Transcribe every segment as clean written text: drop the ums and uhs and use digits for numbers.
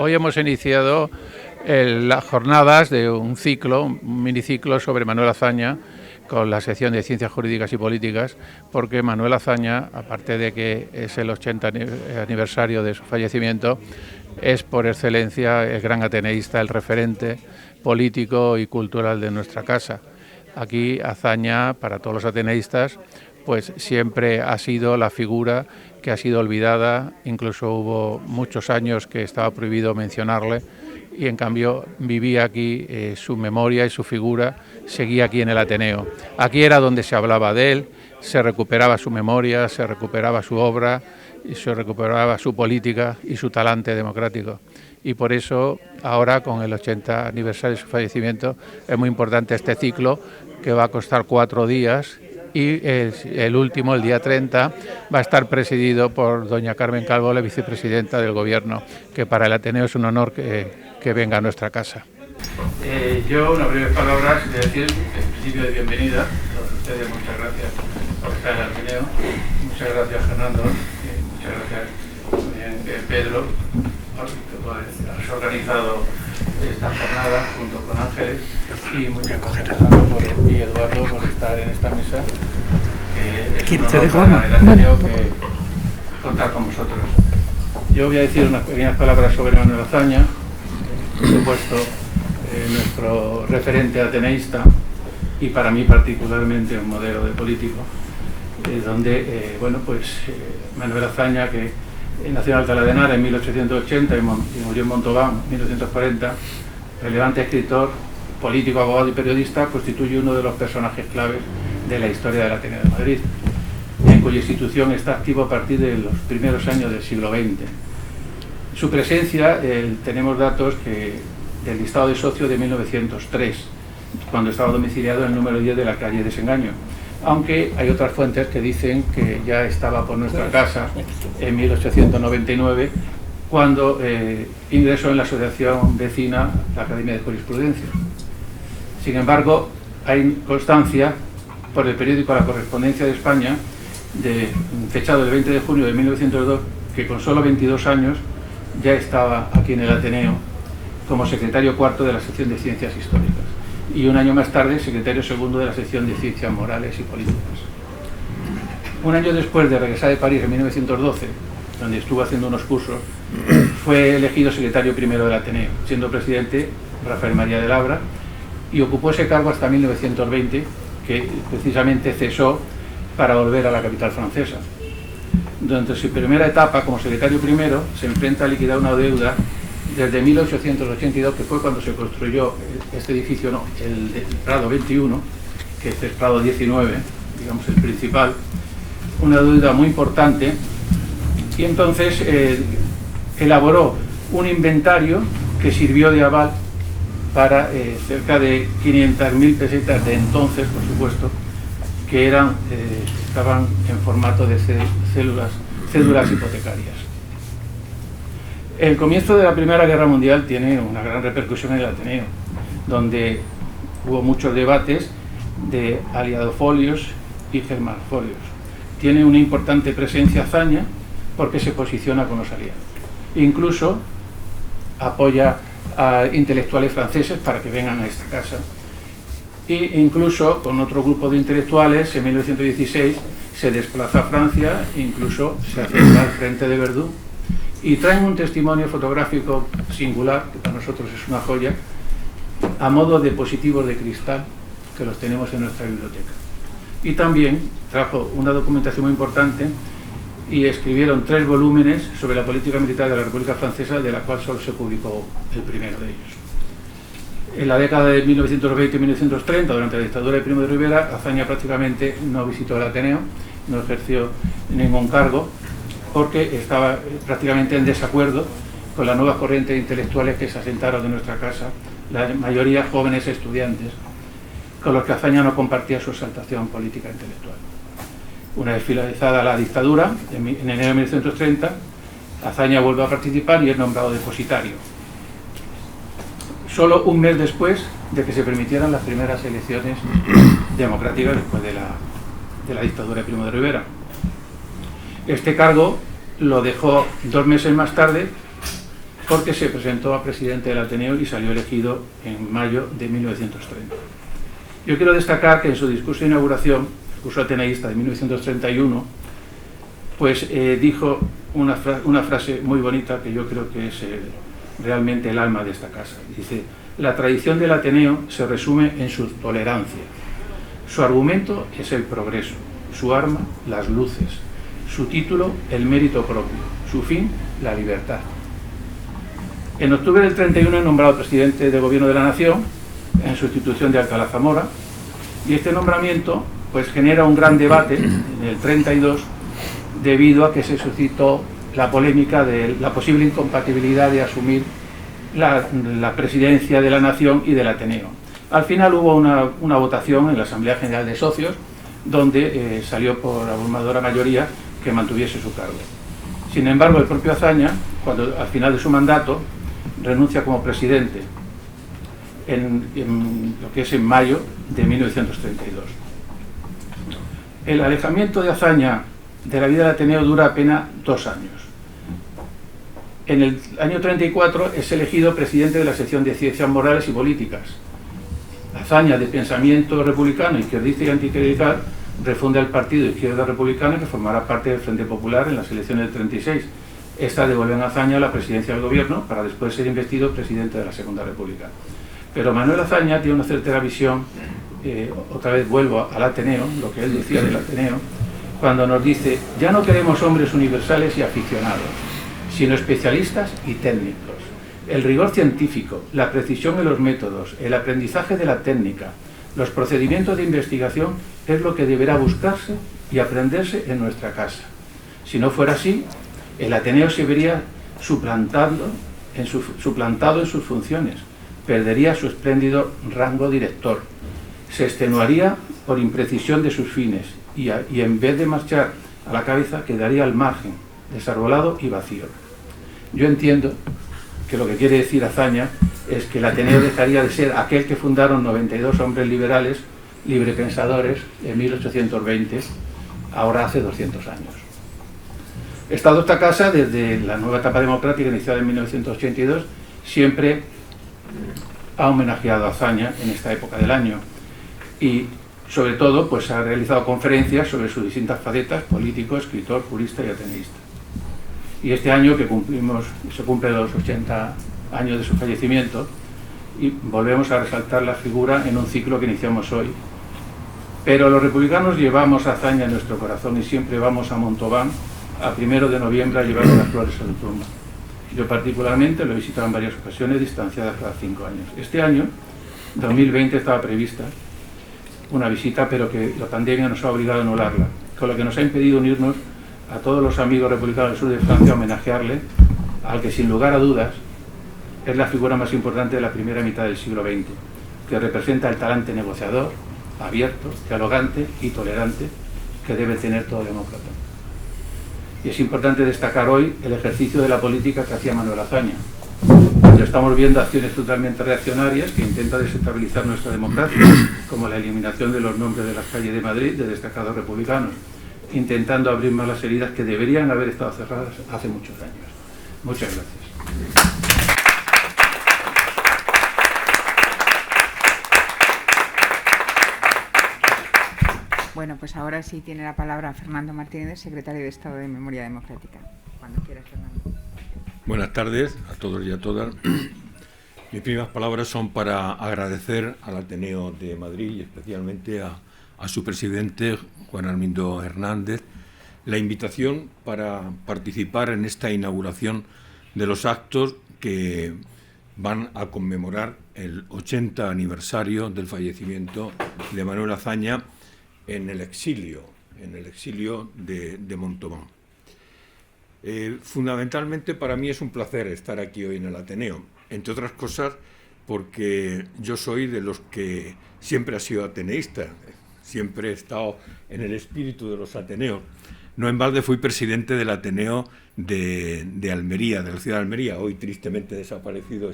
Hoy hemos iniciado las jornadas de un miniciclo sobre Manuel Azaña, con la sección de Ciencias Jurídicas y Políticas, porque Manuel Azaña, aparte de que es el 80 aniversario de su fallecimiento, es por excelencia el gran ateneísta, el referente político y cultural de nuestra casa. Aquí Azaña, para todos los ateneístas, pues siempre ha sido la figura que ha sido olvidada. Incluso hubo muchos años que estaba prohibido mencionarle, y en cambio vivía aquí, su memoria y su figura seguía aquí en el Ateneo. Aquí era donde se hablaba de él, se recuperaba su memoria, se recuperaba su obra, y se recuperaba su política y su talante democrático. Y por eso ahora, con el 80 aniversario de su fallecimiento, es muy importante este ciclo, que va a costar 4 días, y el último, el día 30, va a estar presidido por doña Carmen Calvo, la vicepresidenta del Gobierno, que para el Ateneo es un honor que venga a nuestra casa. Yo, unas breves palabras de decir, en principio, de bienvenida a todos ustedes. Muchas gracias por estar en el Ateneo. Muchas gracias, Fernando. Muchas gracias también, Pedro, que has organizado esta jornada junto con Ángeles, y muchas gracias y Eduardo por estar en esta mesa, que es un honor para el Ateneo que contar con vosotros. Yo voy a decir unas pequeñas palabras sobre Manuel Azaña, por supuesto, nuestro referente ateneísta, y para mí particularmente un modelo de político, donde, Manuel Azaña, que nació en Alcalá de Henares en 1880 y murió en Montauban en 1940, relevante escritor, político, abogado y periodista, constituye uno de los personajes claves de la historia del Ateneo de Madrid, en cuya institución está activo a partir de los primeros años del siglo XX. Su presencia, tenemos datos del listado de socio de 1903, cuando estaba domiciliado en el número 10 de la calle Desengaño, aunque hay otras fuentes que dicen que ya estaba por nuestra casa en 1899, cuando ingresó en la asociación vecina, la Academia de Jurisprudencia. Sin embargo, hay constancia por el periódico La Correspondencia de España, fechado el 20 de junio de 1902, que con solo 22 años ya estaba aquí en el Ateneo como secretario cuarto de la sección de Ciencias Históricas, y un año más tarde secretario segundo de la sección de Ciencias Morales y Políticas. Un año después de regresar de París en 1912, donde estuvo haciendo unos cursos, fue elegido secretario primero del Ateneo, siendo presidente Rafael María de Labra, y ocupó ese cargo hasta 1920, que precisamente cesó para volver a la capital francesa. Durante su primera etapa como secretario primero, se enfrenta a liquidar una deuda desde 1882, que fue cuando se construyó este edificio, el Prado 21, que es el Prado 19, digamos el principal, una deuda muy importante, y entonces elaboró un inventario que sirvió de aval para cerca de 500.000 pesetas de entonces, por supuesto, que estaban en formato de cédulas hipotecarias. El comienzo de la Primera Guerra Mundial tiene una gran repercusión en el Ateneo, donde hubo muchos debates de aliadofolios y germanofolios. Tiene una importante presencia Azaña porque se posiciona con los aliados. Incluso apoya a intelectuales franceses para que vengan a esta casa. E incluso con otro grupo de intelectuales, en 1916, se desplaza a Francia, incluso se acerca al frente de Verdún, y traen un testimonio fotográfico singular, que para nosotros es una joya, a modo de positivos de cristal, que los tenemos en nuestra biblioteca. Y también trajo una documentación muy importante, y escribieron 3 volúmenes sobre la política militar de la República Francesa, de la cual solo se publicó el primero de ellos. En la década de 1920 y 1930, durante la dictadura de Primo de Rivera, Azaña prácticamente no visitó el Ateneo, no ejerció ningún cargo, porque estaba prácticamente en desacuerdo con las nuevas corrientes intelectuales que se asentaron en nuestra casa, la mayoría jóvenes estudiantes, con los que Azaña no compartía su exaltación política e intelectual. Una vez finalizada la dictadura, en enero de 1930, Azaña vuelve a participar y es nombrado depositario. Solo un mes después de que se permitieran las primeras elecciones democráticas después de la dictadura de Primo de Rivera. Este cargo lo dejó 2 meses más tarde, porque se presentó a presidente del Ateneo y salió elegido en mayo de 1930. Yo quiero destacar que en su discurso de inauguración, el discurso ateneísta de 1931, pues dijo una frase muy bonita que yo creo que es realmente el alma de esta casa. Dice: la tradición del Ateneo se resume en su tolerancia. Su argumento es el progreso, su arma, las luces, su título, el mérito propio, su fin, la libertad. En octubre del 31 es nombrado presidente de Gobierno de la Nación, en sustitución de Alcalá Zamora, y este nombramiento pues genera un gran debate en el 32, debido a que se suscitó la polémica de la posible incompatibilidad de asumir la presidencia de la Nación y del Ateneo. Al final hubo una votación en la Asamblea General de Socios, donde salió por abrumadora mayoría que mantuviese su cargo. Sin embargo, el propio Azaña, cuando al final de su mandato, renuncia como presidente en lo que es en mayo de 1932. El alejamiento de Azaña de la vida del Ateneo dura apenas 2 años. En el año 34 es elegido presidente de la sección de Ciencias Morales y Políticas. Azaña, de pensamiento republicano, izquierdista y anticlerical, refunda el Partido Izquierda Republicana, que formará parte del Frente Popular en las elecciones del 36. Esta devuelve a Azaña la presidencia del gobierno para después ser investido presidente de la Segunda República. Pero Manuel Azaña tiene una certera visión, otra vez vuelvo al Ateneo, lo que él decía del Ateneo, cuando nos dice: ya no queremos hombres universales y aficionados, sino especialistas y técnicos. El rigor científico, la precisión en los métodos, el aprendizaje de la técnica, los procedimientos de investigación es lo que deberá buscarse y aprenderse en nuestra casa. Si no fuera así, el Ateneo se vería suplantado en sus funciones, perdería su espléndido rango director, se extenuaría por imprecisión de sus fines y en vez de marchar a la cabeza quedaría al margen, desarbolado y vacío. Yo entiendo que lo que quiere decir Azaña es que el Ateneo dejaría de ser aquel que fundaron 92 hombres liberales, librepensadores, en 1820, ahora hace 200 años. Estado esta casa, desde la nueva etapa democrática iniciada en 1982, siempre ha homenajeado a Azaña en esta época del año y, sobre todo, pues ha realizado conferencias sobre sus distintas facetas: político, escritor, jurista y ateneísta. Y este año que se cumplen los 80 años de su fallecimiento, y volvemos a resaltar la figura en un ciclo que iniciamos hoy. Pero los republicanos llevamos a Azaña en nuestro corazón y siempre vamos a Montauban a 1 de noviembre a llevarle las flores a su tumba. Yo particularmente lo he visitado en varias ocasiones, distanciadas cada 5 años. Este año, 2020, estaba prevista una visita, pero que la pandemia nos ha obligado a anularla, con lo que nos ha impedido unirnos a todos los amigos republicanos del sur de Francia a homenajearle, al que sin lugar a dudas es la figura más importante de la primera mitad del siglo XX, que representa el talante negociador, abierto, dialogante y tolerante que debe tener todo demócrata. Y es importante destacar hoy el ejercicio de la política que hacía Manuel Azaña. Ya estamos viendo acciones totalmente reaccionarias que intentan desestabilizar nuestra democracia, como la eliminación de los nombres de las calles de Madrid de destacados republicanos, intentando abrir más las heridas que deberían haber estado cerradas hace muchos años. Muchas gracias. Bueno, pues ahora sí tiene la palabra Fernando Martínez, secretario de Estado de Memoria Democrática. Cuando quieras, Fernando. Buenas tardes a todos y a todas. Mis primeras palabras son para agradecer al Ateneo de Madrid y especialmente a su presidente, Juan Armindo Hernández, la invitación para participar en esta inauguración de los actos que van a conmemorar el 80 aniversario del fallecimiento de Manuel Azaña en el exilio de Montauban. Fundamentalmente para mí es un placer estar aquí hoy en el Ateneo, entre otras cosas porque yo soy de los que siempre ha sido ateneísta, siempre he estado en el espíritu de los ateneos. No en balde fui presidente del Ateneo de Almería, de la ciudad de Almería, hoy tristemente desaparecido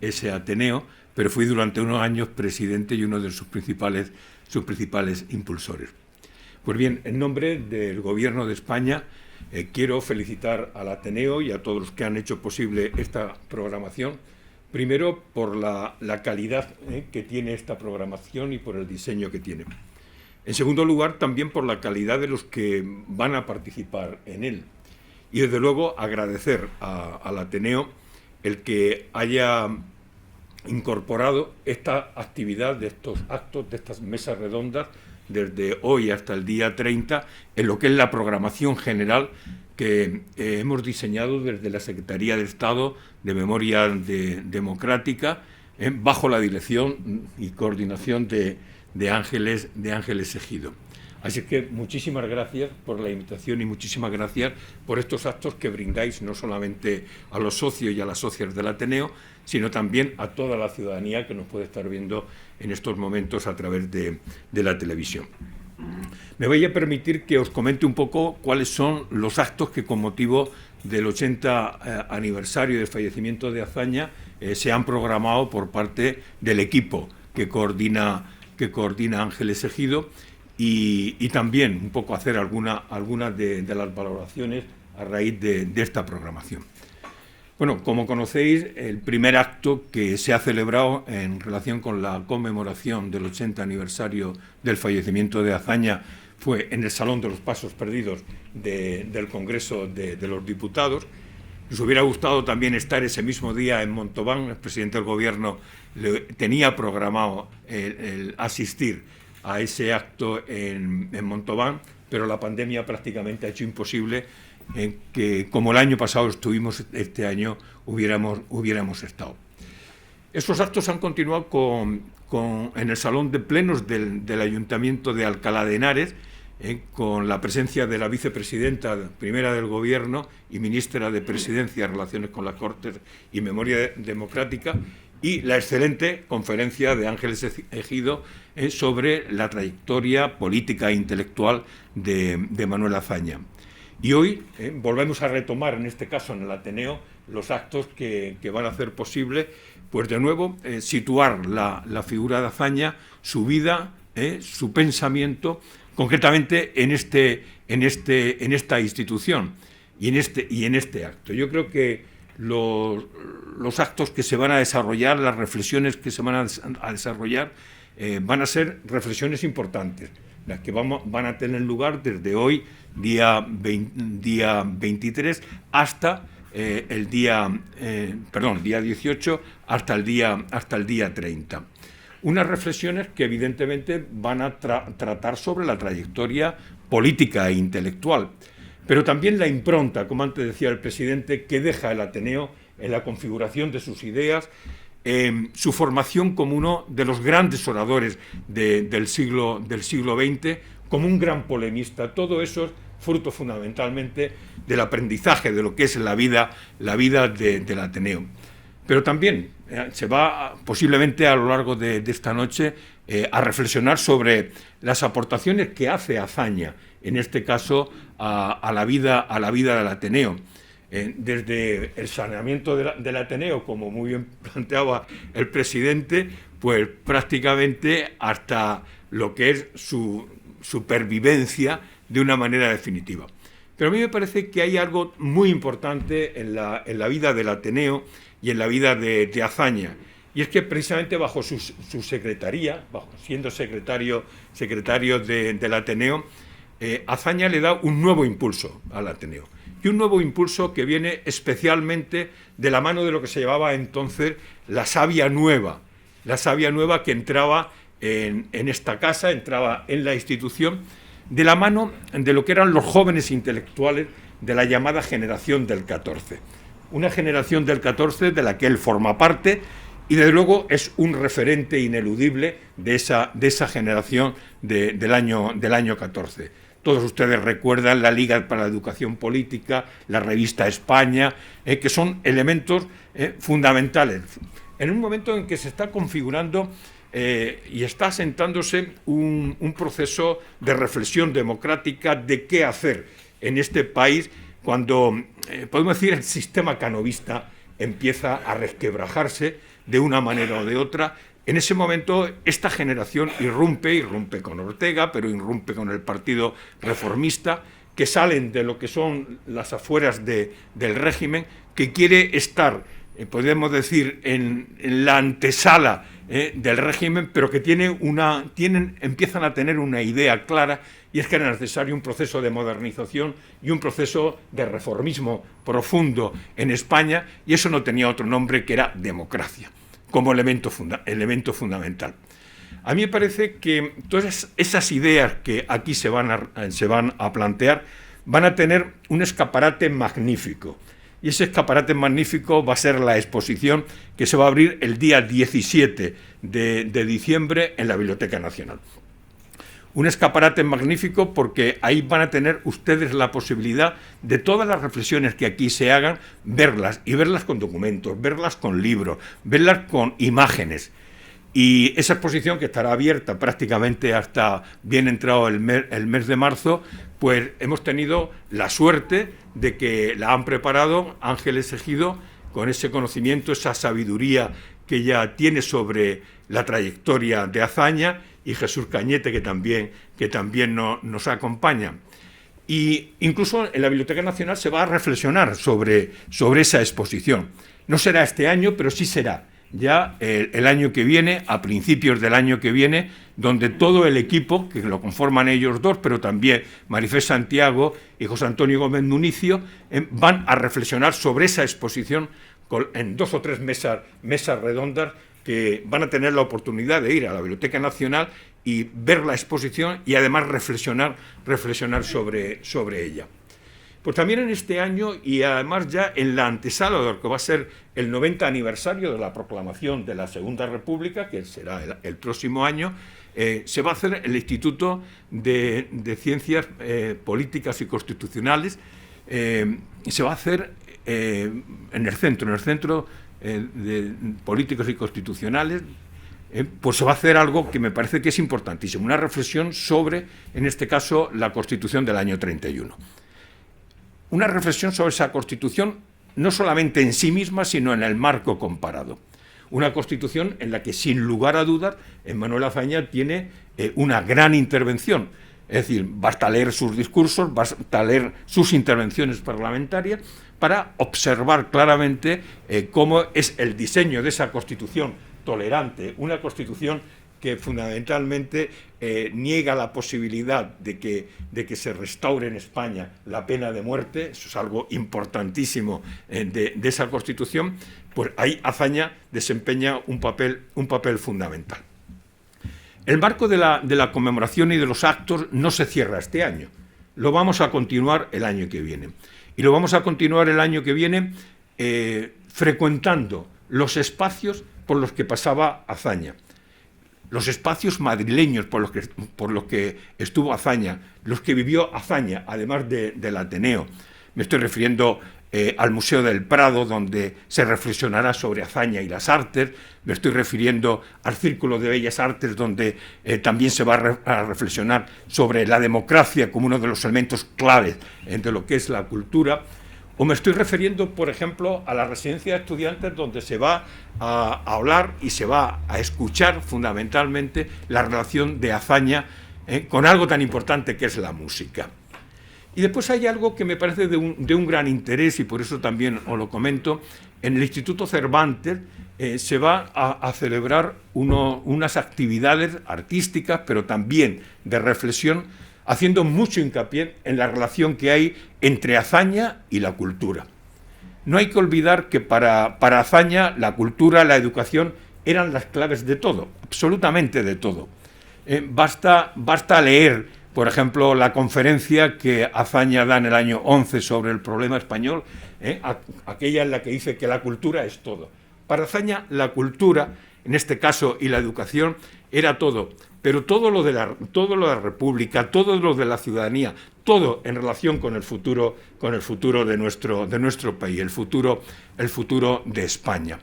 ese Ateneo, pero fui durante unos años presidente y uno de sus principales impulsores. Pues bien, en nombre del Gobierno de España Quiero felicitar al Ateneo y a todos los que han hecho posible esta programación, primero por la calidad que tiene esta programación y por el diseño que tiene. En segundo lugar, también por la calidad de los que van a participar en él. Y desde luego agradecer al Ateneo el que haya incorporado esta actividad de estos actos, de estas mesas redondas, desde hoy hasta el día 30, en lo que es la programación general que hemos diseñado desde la Secretaría de Estado de Memoria Democrática, bajo la dirección y coordinación de Ángeles Ejido. Así que muchísimas gracias por la invitación y muchísimas gracias por estos actos que brindáis no solamente a los socios y a las socias del Ateneo, sino también a toda la ciudadanía que nos puede estar viendo en estos momentos a través de la televisión. Me voy a permitir que os comente un poco cuáles son los actos que con motivo del 80 aniversario del fallecimiento de Azaña se han programado por parte del equipo que coordina Ángeles Ejido, y también un poco hacer algunas de las valoraciones a raíz de esta programación. Bueno, como conocéis, el primer acto que se ha celebrado en relación con la conmemoración del 80 aniversario del fallecimiento de Azaña fue en el Salón de los Pasos Perdidos del Congreso de los Diputados. Nos hubiera gustado también estar ese mismo día en Montauban. El presidente del Gobierno tenía programado el asistir a ese acto en Montauban, pero la pandemia prácticamente ha hecho imposible que, como el año pasado estuvimos, este año hubiéramos estado. Estos actos han continuado en el Salón de Plenos del Ayuntamiento de Alcalá de Henares, con la presencia de la vicepresidenta primera del Gobierno y ministra de Presidencia, Relaciones con las Cortes y Memoria Democrática, y la excelente conferencia de Ángeles Ejido sobre la trayectoria política e intelectual de Manuel Azaña. Y hoy volvemos a retomar, en este caso en el Ateneo, los actos que van a hacer posible, pues de nuevo, situar la figura de Azaña, su vida, su pensamiento, concretamente en esta institución y en este acto. Yo creo que los actos que se van a desarrollar, las reflexiones que se van a desarrollar, van a ser reflexiones importantes, las que van a tener lugar desde hoy, día 23, hasta día 18, hasta el día 30. Unas reflexiones que evidentemente van a tratar sobre la trayectoria política e intelectual, pero también la impronta, como antes decía el presidente, que deja el Ateneo en la configuración de sus ideas, su formación como uno de los grandes oradores del siglo XX, como un gran polemista. Todo eso es fruto fundamentalmente del aprendizaje de lo que es la vida del Ateneo. Pero también se va posiblemente a lo largo de esta noche a reflexionar sobre las aportaciones que hace Azaña, en este caso a la vida del Ateneo. Desde el saneamiento del Ateneo, como muy bien planteaba el presidente, pues prácticamente hasta lo que es su supervivencia de una manera definitiva. Pero a mí me parece que hay algo muy importante en la vida del Ateneo y en la vida de Azaña, y es que precisamente bajo su secretaría, siendo secretario del Ateneo, Azaña le da un nuevo impulso al Ateneo, y un nuevo impulso que viene especialmente de la mano de lo que se llamaba entonces la savia nueva que entraba en esta casa, entraba en la institución, de la mano de lo que eran los jóvenes intelectuales de la llamada generación del 14. Una generación del 14 de la que él forma parte y desde luego es un referente ineludible de esa generación del año 14. Todos ustedes recuerdan la Liga para la Educación Política, la revista España, que son elementos fundamentales. En un momento en que se está configurando y está asentándose un proceso de reflexión democrática de qué hacer en este país cuando, podemos decir, el sistema canovista empieza a resquebrajarse de una manera o de otra. En ese momento esta generación irrumpe con Ortega, pero irrumpe con el Partido Reformista, que salen de lo que son las afueras del régimen, que quiere estar, podemos decir, en la antesala del régimen, pero que empiezan a tener una idea clara, y es que era necesario un proceso de modernización y un proceso de reformismo profundo en España, y eso no tenía otro nombre que era democracia, como elemento fundamental. A mí me parece que todas esas ideas que aquí se van a plantear van a tener un escaparate magnífico. Y ese escaparate magnífico va a ser la exposición que se va a abrir el día 17 de diciembre en la Biblioteca Nacional. Un escaparate magnífico porque ahí van a tener ustedes la posibilidad de todas las reflexiones que aquí se hagan, verlas, y verlas con documentos, verlas con libros, verlas con imágenes. Y esa exposición, que estará abierta prácticamente hasta bien entrado el mes de marzo, pues hemos tenido la suerte de que la han preparado Ángeles Ejido, con ese conocimiento, esa sabiduría que ella tiene sobre la trayectoria de Azaña, y Jesús Cañete, que también nos acompaña. Y incluso en la Biblioteca Nacional se va a reflexionar sobre esa exposición. No será este año, pero sí será ya el año que viene, a principios del año que viene, donde todo el equipo, que lo conforman ellos dos, pero también Marifé Santiago y José Antonio Gómez Municio, van a reflexionar sobre esa exposición en 2 o 3 mesas redondas, que van a tener la oportunidad de ir a la Biblioteca Nacional y ver la exposición y además reflexionar sobre ella. Pues también en este año, y además ya en la antesala de lo que va a ser el 90 aniversario de la proclamación de la Segunda República, que será el próximo año, se va a hacer el Instituto de Ciencias Políticas y Constitucionales, y se va a hacer en el Centro de Políticos y Constitucionales. Pues se va a hacer algo que me parece que es importantísimo, una reflexión sobre, en este caso, la Constitución del año 31. Una reflexión sobre esa Constitución, no solamente en sí misma, sino en el marco comparado. Una Constitución en la que, sin lugar a dudas, Manuel Azaña tiene una gran intervención. Es decir, basta leer sus discursos, basta leer sus intervenciones parlamentarias para observar claramente cómo es el diseño de esa Constitución tolerante, una Constitución que fundamentalmente niega la posibilidad de que se restaure en España la pena de muerte. Eso es algo importantísimo de esa Constitución. Pues ahí Azaña desempeña un papel fundamental. El marco de la conmemoración y de los actos no se cierra este año. Lo vamos a continuar el año que viene. Y lo vamos a continuar el año que viene frecuentando los espacios por los que pasaba Azaña, los espacios madrileños por los que estuvo Azaña, los que vivió Azaña, además del Ateneo. Me estoy refiriendo al Museo del Prado, donde se reflexionará sobre Azaña y las artes. Me estoy refiriendo al Círculo de Bellas Artes, donde también se va a reflexionar sobre la democracia como uno de los elementos claves de lo que es la cultura. O me estoy refiriendo, por ejemplo, a la residencia de estudiantes, donde se va a hablar y se va a escuchar fundamentalmente la relación de Azaña con algo tan importante que es la música. Y después hay algo que me parece de un gran interés, y por eso también os lo comento. En el Instituto Cervantes se va a celebrar unas actividades artísticas, pero también de reflexión, haciendo mucho hincapié en la relación que hay entre Azaña y la cultura. No hay que olvidar que para Azaña la cultura, la educación eran las claves de todo, absolutamente de todo. Basta leer, por ejemplo, la conferencia que Azaña da en el año 11 sobre el problema español, aquella en la que dice que la cultura es todo. Para Azaña la cultura, en este caso, y la educación, era todo. Pero todo lo de la República, todo lo de la ciudadanía, todo en relación con el futuro de nuestro país, el futuro de España.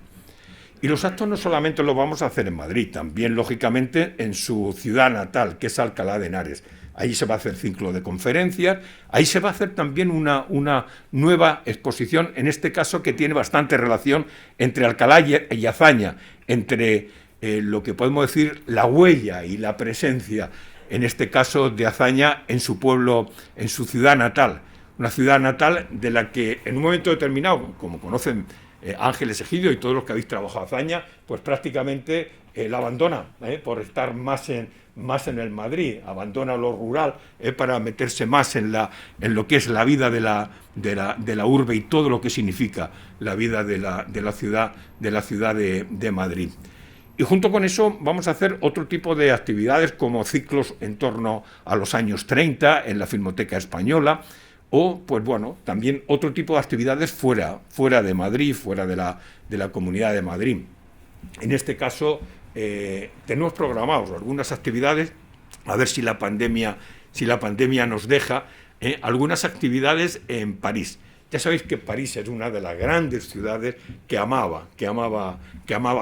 Y los actos no solamente los vamos a hacer en Madrid, también, lógicamente, en su ciudad natal, que es Alcalá de Henares. Ahí se va a hacer ciclo de conferencias, ahí se va a hacer también una nueva exposición, en este caso que tiene bastante relación entre Alcalá y Azaña, entre lo que podemos decir la huella y la presencia en este caso de Azaña, en su pueblo, en su ciudad natal. Una ciudad natal de la que en un momento determinado, como conocen Ángeles Egidio y todos los que habéis trabajado Azaña, pues prácticamente la abandona por estar más en el Madrid, abandona lo rural para meterse más en lo que es la vida de la urbe y todo lo que significa la vida de la ciudad de Madrid. Y junto con eso vamos a hacer otro tipo de actividades como ciclos en torno a los años 30 en la Filmoteca Española, o, pues bueno, también otro tipo de actividades fuera de Madrid, fuera de la Comunidad de Madrid. En este caso, tenemos programados algunas actividades, a ver si la pandemia nos deja, algunas actividades en París. Ya sabéis que París es una de las grandes ciudades que amaba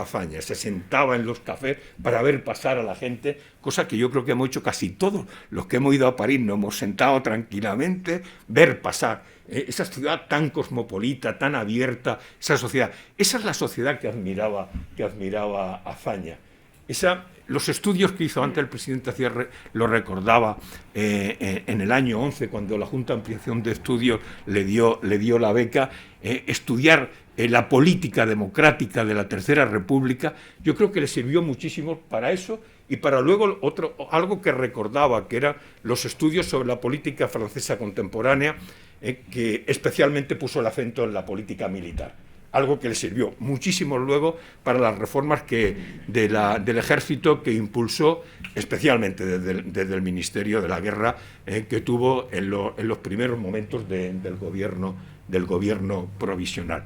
Azaña. Se sentaba en los cafés para ver pasar a la gente, cosa que yo creo que hemos hecho casi todos los que hemos ido a París. Nos hemos sentado tranquilamente, ver pasar esa ciudad tan cosmopolita, tan abierta, esa sociedad. Esa es la sociedad que admiraba Azaña. Los estudios que hizo antes el presidente Cierre lo recordaba en el año 11, cuando la Junta de Ampliación de Estudios le dio la beca, estudiar la política democrática de la Tercera República. Yo creo que le sirvió muchísimo para eso y para luego algo que recordaba, que eran los estudios sobre la política francesa contemporánea, que especialmente puso el acento en la política militar. Algo que le sirvió muchísimo luego para las reformas del ejército que impulsó, especialmente desde el Ministerio de la Guerra, que tuvo en los primeros momentos del gobierno provisional.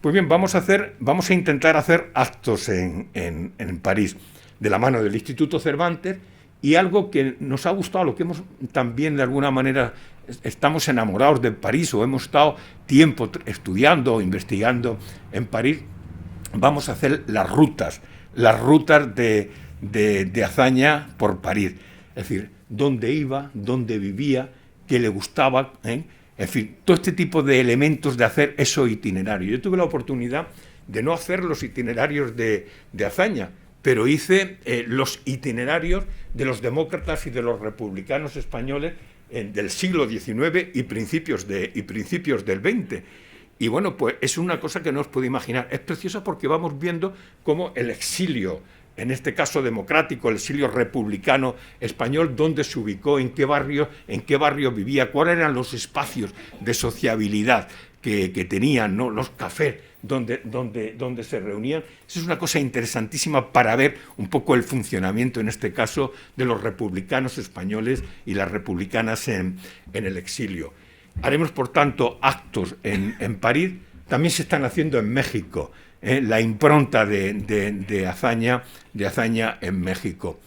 Pues bien, vamos a intentar hacer actos en París, de la mano del Instituto Cervantes, y algo que nos ha gustado, lo que hemos también de alguna manera estamos enamorados de París, o hemos estado tiempo estudiando o investigando en París, vamos a hacer las rutas de Azaña por París. Es decir, dónde iba, dónde vivía, qué le gustaba, en fin, todo este tipo de elementos de hacer esos itinerarios. Yo tuve la oportunidad de no hacer los itinerarios de Azaña, pero hice los itinerarios de los demócratas y de los republicanos españoles del siglo XIX y principios del XX. Y bueno, pues es una cosa que no os puedo imaginar. Es preciosa porque vamos viendo cómo el exilio, en este caso democrático, el exilio republicano español, dónde se ubicó, en qué barrio vivía, cuáles eran los espacios de sociabilidad que tenían, ¿no? Los cafés donde se reunían. Eso es una cosa interesantísima para ver un poco el funcionamiento, en este caso, de los republicanos españoles y las republicanas en el exilio. Haremos, por tanto, actos en París. También se están haciendo en México, la impronta de Azaña en México.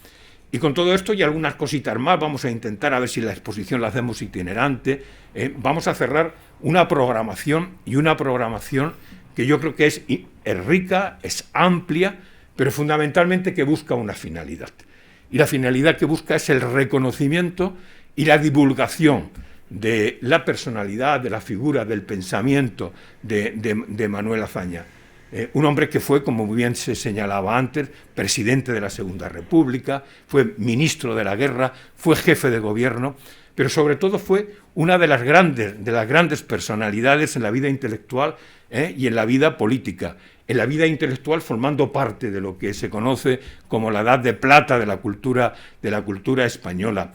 Y con todo esto y algunas cositas más, vamos a intentar a ver si la exposición la hacemos itinerante. Vamos a cerrar una programación que yo creo que es rica, es amplia, pero fundamentalmente que busca una finalidad. Y la finalidad que busca es el reconocimiento y la divulgación de la personalidad, de la figura, del pensamiento de Manuel Azaña. Un hombre que fue, como muy bien se señalaba antes, presidente de la Segunda República, fue ministro de la Guerra, fue jefe de gobierno, pero sobre todo fue una de las grandes personalidades en la vida intelectual y en la vida política. En la vida intelectual formando parte de lo que se conoce como la Edad de Plata de la cultura española.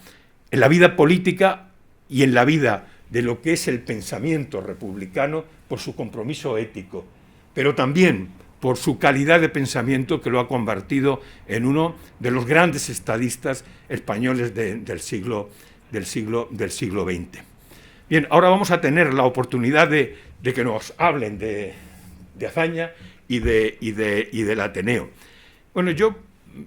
En la vida política y en la vida de lo que es el pensamiento republicano por su compromiso ético, pero también por su calidad de pensamiento que lo ha convertido en uno de los grandes estadistas españoles del siglo XX. Bien, ahora vamos a tener la oportunidad de que nos hablen de Azaña y del Ateneo. Bueno, yo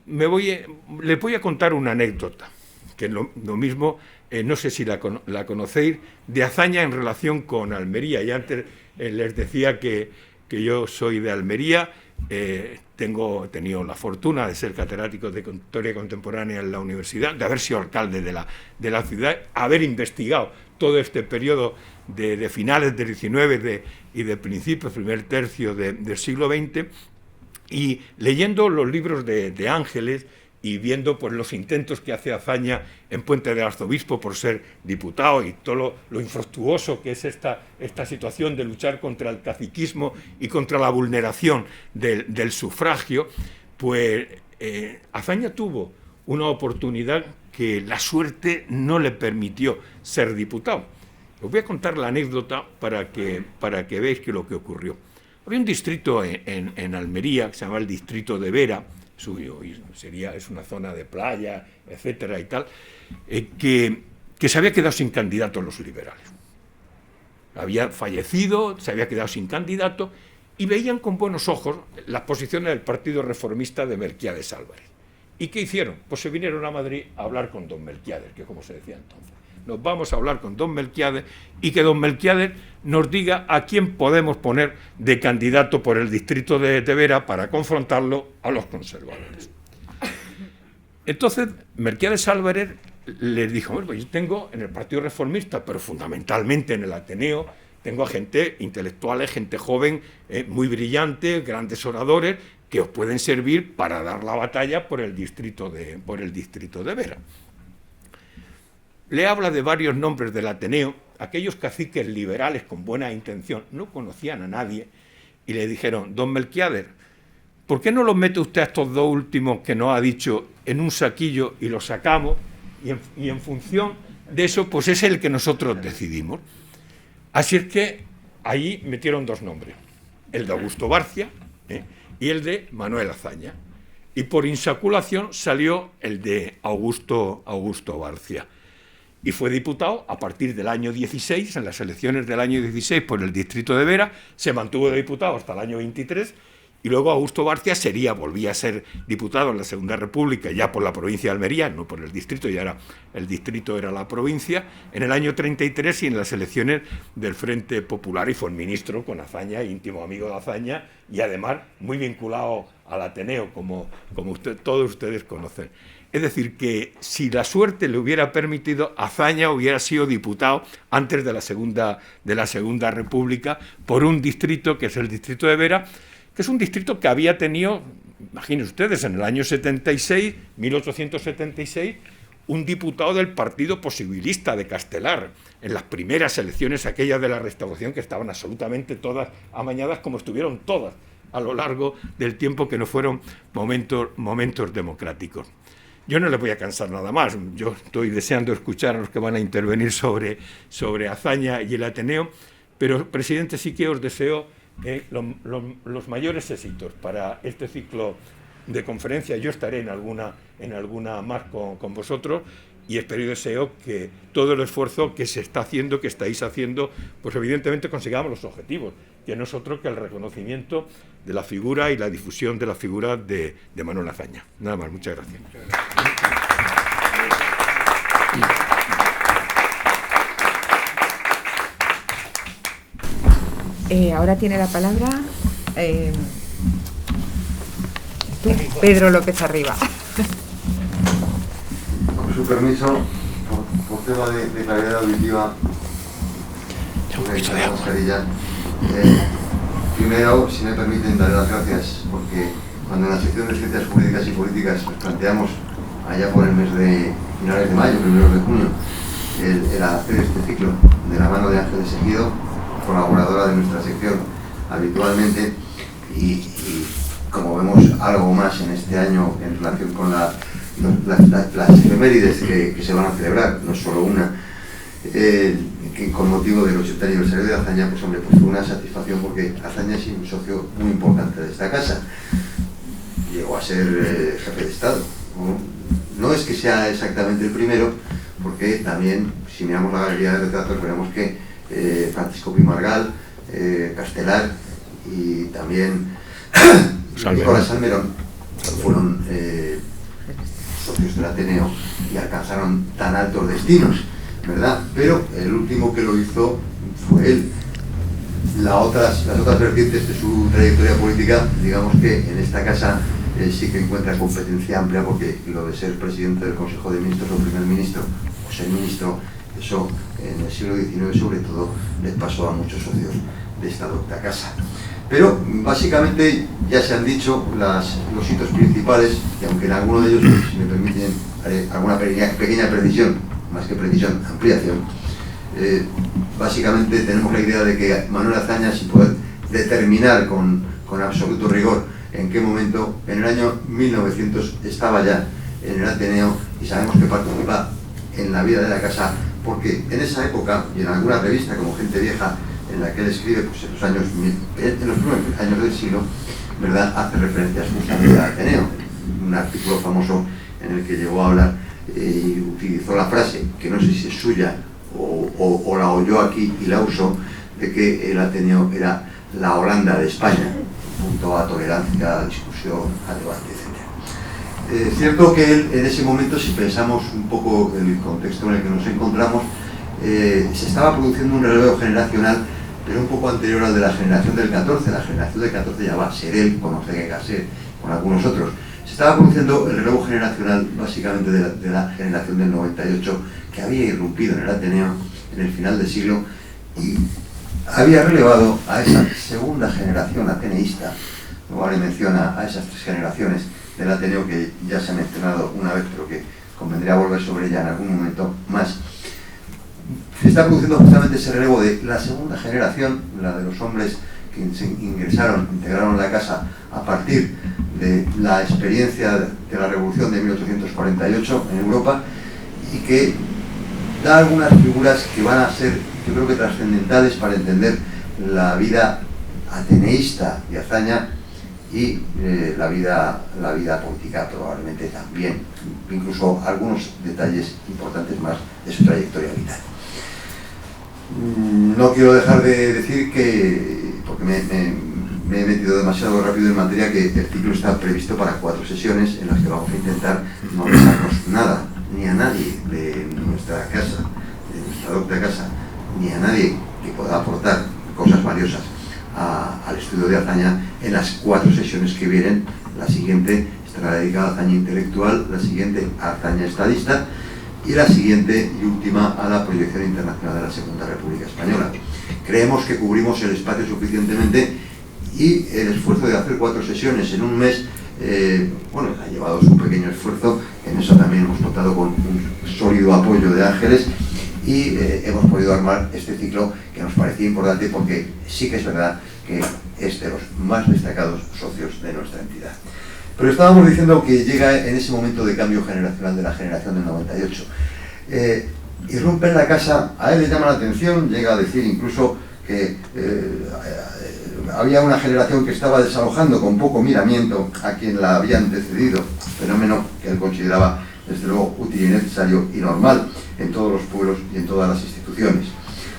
les voy a contar una anécdota, que lo mismo, no sé si la conocéis, de Azaña en relación con Almería. Y antes les decía que yo soy de Almería, he tenido la fortuna de ser catedrático de Historia Contemporánea en la universidad, de haber sido alcalde de la ciudad, haber investigado todo este periodo de finales del XIX y de principios, primer tercio del siglo XX, y leyendo los libros de Ángeles y viendo pues los intentos que hace Azaña en Puente del Arzobispo por ser diputado y todo lo infructuoso que es esta situación de luchar contra el caciquismo y contra la vulneración del sufragio, pues Azaña tuvo una oportunidad que la suerte no le permitió ser diputado. Os voy a contar la anécdota para que veáis que lo que ocurrió. Había un distrito en Almería que se llama el distrito de Vera, es una zona de playa, etcétera y tal, que se había quedado sin candidato a los liberales. Había fallecido, se había quedado sin candidato y veían con buenos ojos las posiciones del Partido Reformista de Melquiades Álvarez. ¿Y qué hicieron? Pues se vinieron a Madrid a hablar con don Melquiades, que como se decía entonces. Nos vamos a hablar con don Melquiades y que don Melquiades nos diga a quién podemos poner de candidato por el distrito de Vera para confrontarlo a los conservadores. Entonces, Melquiades Álvarez les dijo, bueno, pues yo tengo en el Partido Reformista, pero fundamentalmente en el Ateneo, tengo a gente intelectuales, gente joven, muy brillante, grandes oradores, que os pueden servir para dar la batalla por el distrito de Vera. Le habla de varios nombres del Ateneo. Aquellos caciques liberales con buena intención no conocían a nadie y le dijeron, don Melquiades, ¿por qué no los mete usted a estos dos últimos que nos ha dicho en un saquillo y los sacamos? Y en función de eso, pues es el que nosotros decidimos. Así es que ahí metieron dos nombres, el de Augusto Barcia y el de Manuel Azaña. Y por insaculación salió el de Augusto Barcia. Y fue diputado a partir del año 16, en las elecciones del año 16 por el distrito de Vera, se mantuvo de diputado hasta el año 23, y luego Augusto Barcia volvía a ser diputado en la Segunda República, ya por la provincia de Almería, no por el distrito, el distrito era la provincia, en el año 33 y en las elecciones del Frente Popular, y fue ministro con Azaña, íntimo amigo de Azaña, y además muy vinculado al Ateneo, como todos ustedes conocen. Es decir, que si la suerte le hubiera permitido, Azaña hubiera sido diputado antes de la Segunda República por un distrito que es el distrito de Vera, que es un distrito que había tenido, imaginen ustedes, en el año 1876, un diputado del Partido Posibilista de Castelar, en las primeras elecciones aquellas de la Restauración, que estaban absolutamente todas amañadas, como estuvieron todas a lo largo del tiempo que no fueron momentos democráticos. Yo no les voy a cansar nada más, yo estoy deseando escuchar a los que van a intervenir sobre Azaña y el Ateneo, pero, presidente, sí que os deseo los mayores éxitos para este ciclo de conferencias. Yo estaré en alguna más con vosotros, y espero y deseo que todo el esfuerzo que se está haciendo, que estáis haciendo, pues evidentemente consigamos los objetivos, que no es otro que el reconocimiento de la figura y la difusión de la figura de Manuel Azaña. Nada más, muchas gracias. Ahora tiene la palabra Pedro López Arriba. Con su permiso, por tema de claridad auditiva, primero, si me permiten, daré las gracias, porque cuando en la sección de Ciencias Jurídicas y Políticas nos planteamos, allá por el mes de finales de mayo, primeros de junio, el hacer este ciclo de la mano de Ángeles Ejido, colaboradora de nuestra sección habitualmente, y como vemos algo más en este año en relación con las efemérides que se van a celebrar, no solo una, que con motivo del 80 aniversario de Azaña, pues hombre, pues fue una satisfacción, porque Azaña es un socio muy importante de esta casa. Llegó a ser jefe de Estado. No es que sea exactamente el primero, porque también, si miramos la galería de retratos, veremos que Francisco Pimargal, Castelar y también Nicolás Salmerón fueron socios del Ateneo y alcanzaron tan altos destinos, ¿verdad? Pero el último que lo hizo fue él. Las otras vertientes de su trayectoria política, digamos que en esta casa sí que encuentra competencia amplia, porque lo de ser presidente del Consejo de Ministros o primer ministro o ser ministro, eso en el siglo XIX sobre todo les pasó a muchos socios de esta docta casa. Pero básicamente ya se han dicho los hitos principales, y aunque en alguno de ellos, si me permiten, haré alguna pequeña precisión, más que precisión, ampliación. Básicamente tenemos la idea de que Manuel Azaña, sin poder determinar con absoluto rigor en qué momento, en el año 1900 estaba ya en el Ateneo, y sabemos que participa en la vida de la casa, porque en esa época, y en alguna revista como Gente Vieja, en la que él escribe pues, en los primeros años del siglo, ¿verdad?, hace referencias justamente al Ateneo. Un artículo famoso en el que llegó a hablar y utilizó la frase, que no sé si es suya o la oyó aquí y la usó, de que el Ateneo era la Holanda de España, punto a tolerancia, a discusión, a debate, etc. Es cierto que él, en ese momento, si pensamos un poco en el contexto en el que nos encontramos, se estaba produciendo un relevo generacional, pero un poco anterior al de la generación del 14. La generación del 14 ya va a ser él, con Ortega y Gasset, con algunos otros. Se estaba produciendo el relevo generacional básicamente de la generación del 98, que había irrumpido en el Ateneo en el final del siglo y había relevado a esa segunda generación ateneísta. Luego le menciona a esas tres generaciones del Ateneo que ya se ha mencionado una vez, pero que convendría volver sobre ella en algún momento más. Se está produciendo justamente ese relevo de la segunda generación, la de los hombres que integraron la casa a partir de la experiencia de la Revolución de 1848 en Europa, y que da algunas figuras que van a ser, yo creo que trascendentales para entender la vida ateneísta de Azaña y la vida política probablemente también, incluso algunos detalles importantes más de su trayectoria vital. No quiero dejar de decir que, porque me he metido demasiado rápido en materia, que el ciclo está previsto para 4 sesiones en las que vamos a intentar no dejarnos nada, ni a nadie de nuestra casa, de nuestra docta casa, ni a nadie que pueda aportar cosas valiosas al estudio de Azaña en las 4 sesiones que vienen. La siguiente estará dedicada a Azaña intelectual, la siguiente a Azaña estadista y la siguiente y última a la proyección internacional de la Segunda República Española. Creemos que cubrimos el espacio suficientemente y el esfuerzo de hacer 4 sesiones en un mes, bueno, ha llevado su pequeño esfuerzo. En eso también hemos contado con un sólido apoyo de Ángeles y hemos podido armar este ciclo que nos parecía importante, porque sí que es verdad que es de los más destacados socios de nuestra entidad. Pero estábamos diciendo que llega en ese momento de cambio generacional de la generación del 98. Irrumpe en la casa, a él le llama la atención, llega a decir incluso que había una generación que estaba desalojando con poco miramiento a quien la había antecedido, fenómeno que él consideraba desde luego útil y necesario y normal en todos los pueblos y en todas las instituciones.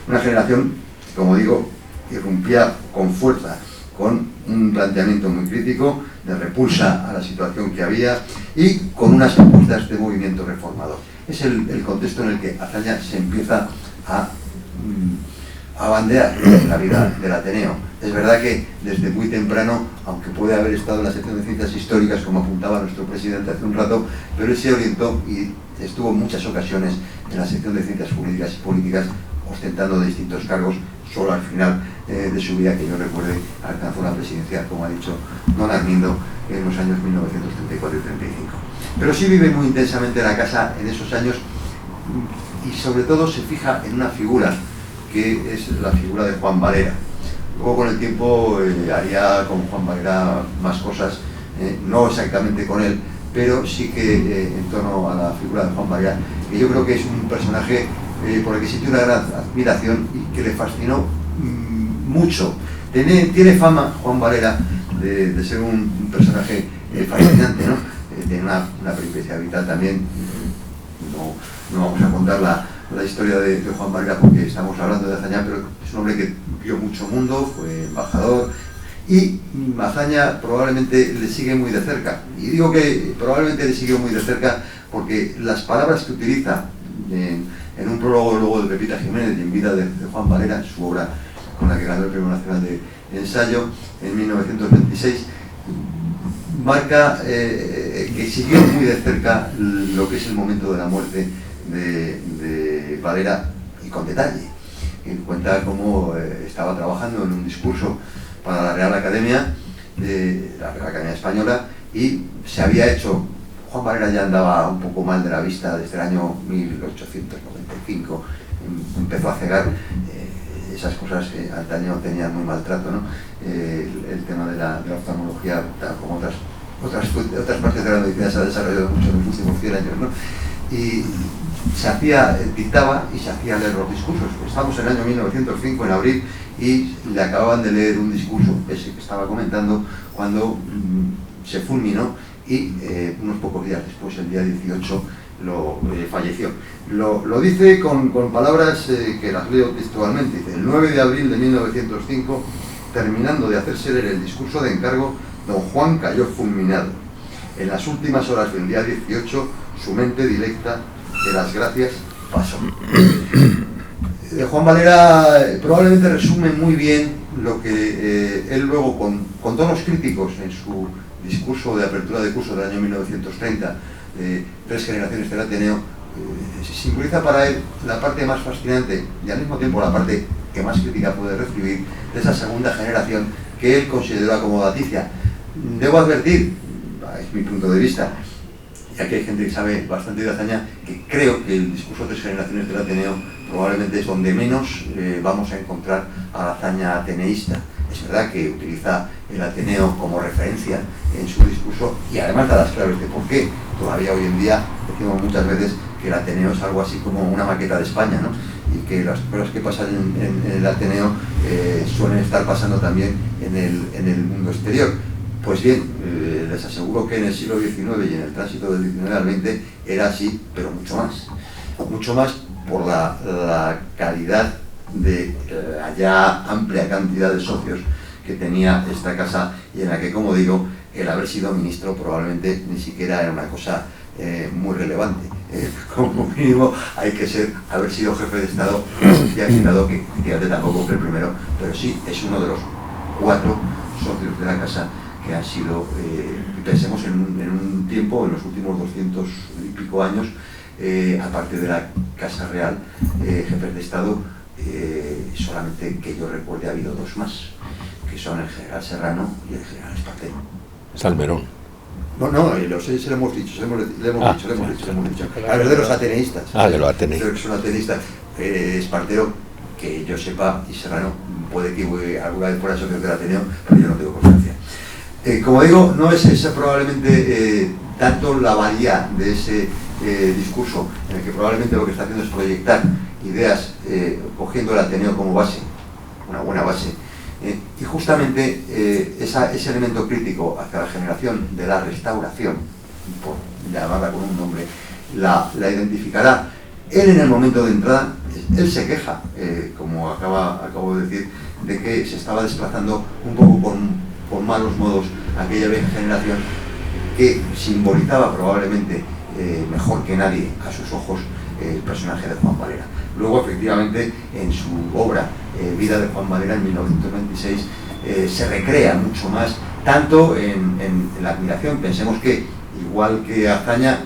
Una generación, como digo, irrumpía con fuerza, con un planteamiento muy crítico de repulsa a la situación que había y con unas propuestas de movimiento reformador. Es el contexto en el que Azaña se empieza a bandear en la vida del Ateneo. Es verdad que desde muy temprano, aunque puede haber estado en la sección de Ciencias Históricas, como apuntaba nuestro presidente hace un rato, pero él se orientó y estuvo en muchas ocasiones en la sección de Ciencias Jurídicas y Políticas, ostentando distintos cargos. Solo al final de su vida, que yo recuerde, alcanzó la presidencia, como ha dicho don Armindo, en los años 1934 y 35. Pero sí vive muy intensamente la casa en esos años y sobre todo se fija en una figura que es la figura de Juan Valera. Luego con el tiempo haría con Juan Valera más cosas, no exactamente con él, pero sí que en torno a la figura de Juan Valera, que yo creo que es un personaje por el que sintió una gran admiración y que le fascinó mucho. Tiene fama Juan Valera de ser un personaje fascinante, ¿no? Tiene una peripecia vital también. No vamos a contar la historia de Juan Valera porque estamos hablando de Azaña, pero es un hombre que vio mucho mundo, fue embajador, y Azaña probablemente le sigue muy de cerca. Y digo que probablemente le sigue muy de cerca porque las palabras que utiliza en un prólogo luego de Pepita Jiménez y en vida de Juan Valera, su obra con la que ganó el Premio Nacional de Ensayo en 1926, marca que siguió muy de cerca lo que es el momento de la muerte de Valera, y con detalle. que cuenta cómo estaba trabajando en un discurso para la Real Academia, la Real Academia Española, y se había hecho. Juan Valera ya andaba un poco mal de la vista desde el año 1895, empezó a cegar. Esas cosas antaño tenían muy maltrato, ¿no? El tema de la oftalmología, tal como otras partes de la medicina, se ha desarrollado mucho en los últimos 100 años, ¿no? Y dictaba y se hacía leer los discursos. Estamos en el año 1905, en abril, y le acababan de leer un discurso, ese que estaba comentando, cuando se fulminó, y unos pocos días después, el día 18, falleció. Lo dice con palabras que las leo textualmente. Dice: el 9 de abril de 1905, terminando de hacerse leer el discurso de encargo, don Juan cayó fulminado. En las últimas horas del día 18, su mente dilecta de las gracias pasó. Juan Valera probablemente resume muy bien lo que él luego, con tonos críticos en su discurso de apertura de curso del año 1930, Tres generaciones del Ateneo, simboliza para él la parte más fascinante y al mismo tiempo la parte que más crítica puede recibir de esa segunda generación que él consideró acomodaticia. Debo advertir, es mi punto de vista, ya que hay gente que sabe bastante de hazaña, que creo que el discurso Tres generaciones del Ateneo probablemente es donde menos vamos a encontrar a la hazaña ateneísta. Es verdad que utiliza el Ateneo como referencia en su discurso y además da las claves de por qué. Todavía hoy en día decimos muchas veces que el Ateneo es algo así como una maqueta de España, ¿no? Y que las cosas que pasan en el Ateneo suelen estar pasando también en el mundo exterior. Pues bien, les aseguro que en el siglo XIX y en el tránsito del XIX al XX era así, pero mucho más. Mucho más por la calidad de la ya amplia cantidad de socios que tenía esta casa, y en la que, como digo, el haber sido ministro probablemente ni siquiera era una cosa muy relevante. Como mínimo hay que haber sido jefe de Estado, ya citado que efectivamente tampoco fue el primero, pero sí es uno de los 4 socios de la casa que han sido, pensemos en un tiempo, en los últimos 200 y pico años, aparte de la Casa Real, jefes de Estado, solamente que yo recuerde ha habido 2 más, que son el general Serrano y el general Espartero. Salmerón. No, se lo hemos dicho, le hemos dicho. A ver, de los ateneístas. De los ateneístas. Que son ateneístas. Espartero, que yo sepa, y Serrano, puede que alguna vez fuera socio del Ateneo, pero yo no tengo constancia. Como digo, no es esa probablemente tanto la valía de ese discurso, en el que probablemente lo que está haciendo es proyectar ideas cogiendo el Ateneo como base, una buena base, y justamente ese elemento crítico hacia la generación de la Restauración, por llamarla con un nombre, la identificará. Él, en el momento de entrada, él se queja, como acabo de decir, de que se estaba desplazando un poco con malos modos aquella vieja generación que simbolizaba probablemente mejor que nadie a sus ojos el personaje de Juan Valera. Luego, efectivamente, en su obra Vida de Juan Valera, en 1926, se recrea mucho más, tanto en la admiración. Pensemos que, igual que Azaña,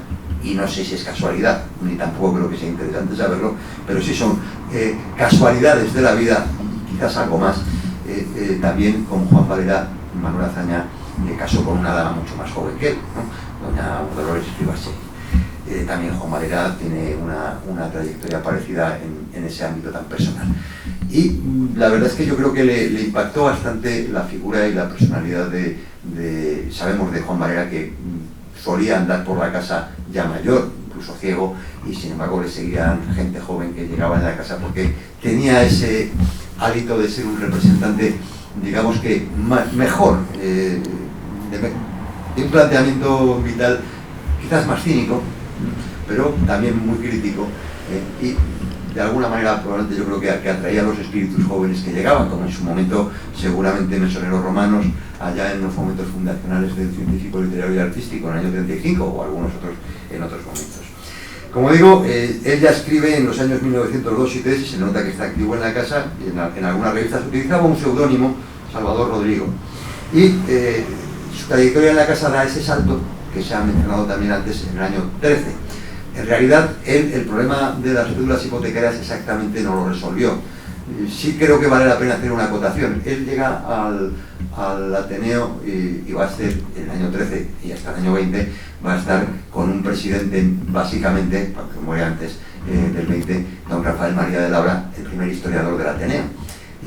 y no sé si es casualidad, ni tampoco creo que sea interesante saberlo, pero sí son casualidades de la vida, y quizás algo más, también con Juan Valera, Manuel Azaña casó con una dama mucho más joven que él, ¿no? Doña Dolores Ribasé. También Juan Valera tiene una trayectoria parecida en ese ámbito tan personal. Y la verdad es que yo creo que le impactó bastante la figura y la personalidad sabemos de Juan Valera que solía andar por la casa ya mayor, incluso ciego, y sin embargo le seguían gente joven que llegaba en la casa porque tenía ese hálito de ser un representante, digamos que mejor, de un planteamiento vital quizás más cínico, pero también muy crítico, y de alguna manera probablemente yo creo que atraía a los espíritus jóvenes que llegaban, como en su momento seguramente mesoneros romanos, allá en los momentos fundacionales del científico, literario y artístico, en el año 35, o algunos otros en otros momentos. Como digo, él ya escribe en los años 1902 y 3, y se nota que está activo en la casa, y en algunas revistas utilizaba un seudónimo, Salvador Rodrigo, y su trayectoria en la casa da ese salto que se ha mencionado también antes, en el año 13. En realidad, él el problema de las deudas hipotecarias exactamente no lo resolvió. sí creo que vale la pena hacer una acotación. Él llega al Ateneo y va a ser el año 13 y hasta el año 20 va a estar con un presidente, básicamente, porque muere antes del 20, don Rafael María de Labra, el primer historiador del Ateneo.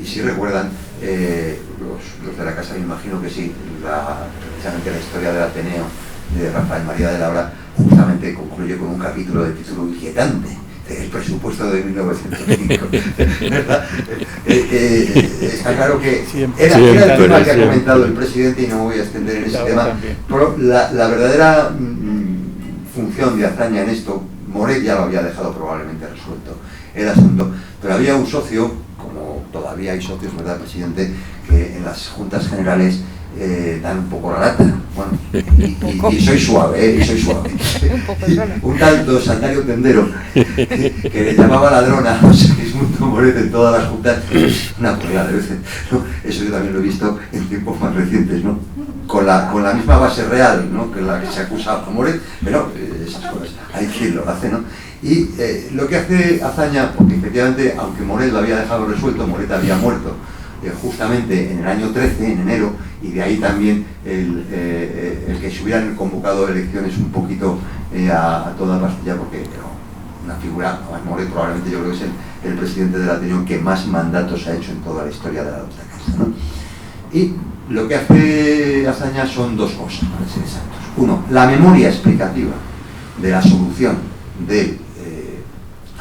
Y si recuerdan, los de la casa, me imagino que sí, precisamente la historia del Ateneo de Rafael María de Labra justamente concluye con un capítulo de título inquietante, el presupuesto de 1905. Está claro que era el tema que ha comentado el presidente y no me voy a extender en ese tema, pero la verdadera función de Azaña en esto, Moret ya lo había dejado probablemente resuelto el asunto, pero había un socio, como todavía hay socios, ¿verdad, presidente?, que en las juntas generales dan un poco la lata. Bueno, y soy suave, soy suave. Un tal don Santario Tendero, que le llamaba ladrón a José Gismundo Moret en todas las juntas, una porra de veces, ¿no? Eso yo también lo he visto en tiempos más recientes, ¿no? Con la misma base real, ¿no?, que la que se acusa a Moret, pero esas cosas hay quien lo hace, ¿no? Y lo que hace Azaña, porque efectivamente, aunque Moret lo había dejado resuelto, Moret había muerto justamente en el año 13, en enero, y de ahí también el que se hubieran convocado elecciones un poquito a toda pastilla, porque era una figura, Moret probablemente yo creo que es el presidente del Ateneo que más mandatos ha hecho en toda la historia de la Alta Casa, ¿no? Y lo que hace Azaña son dos cosas, para ser exactos. Uno, la memoria explicativa de la solución del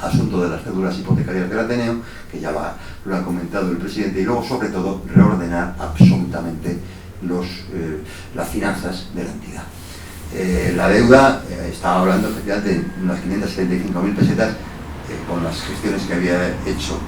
asunto de las cédulas hipotecarias del Ateneo, que ya lo ha comentado el presidente, y luego, sobre todo, reordenar absolutamente las finanzas de la entidad. La deuda, estaba hablando efectivamente de unas 575.000 pesetas, con las gestiones que había hecho,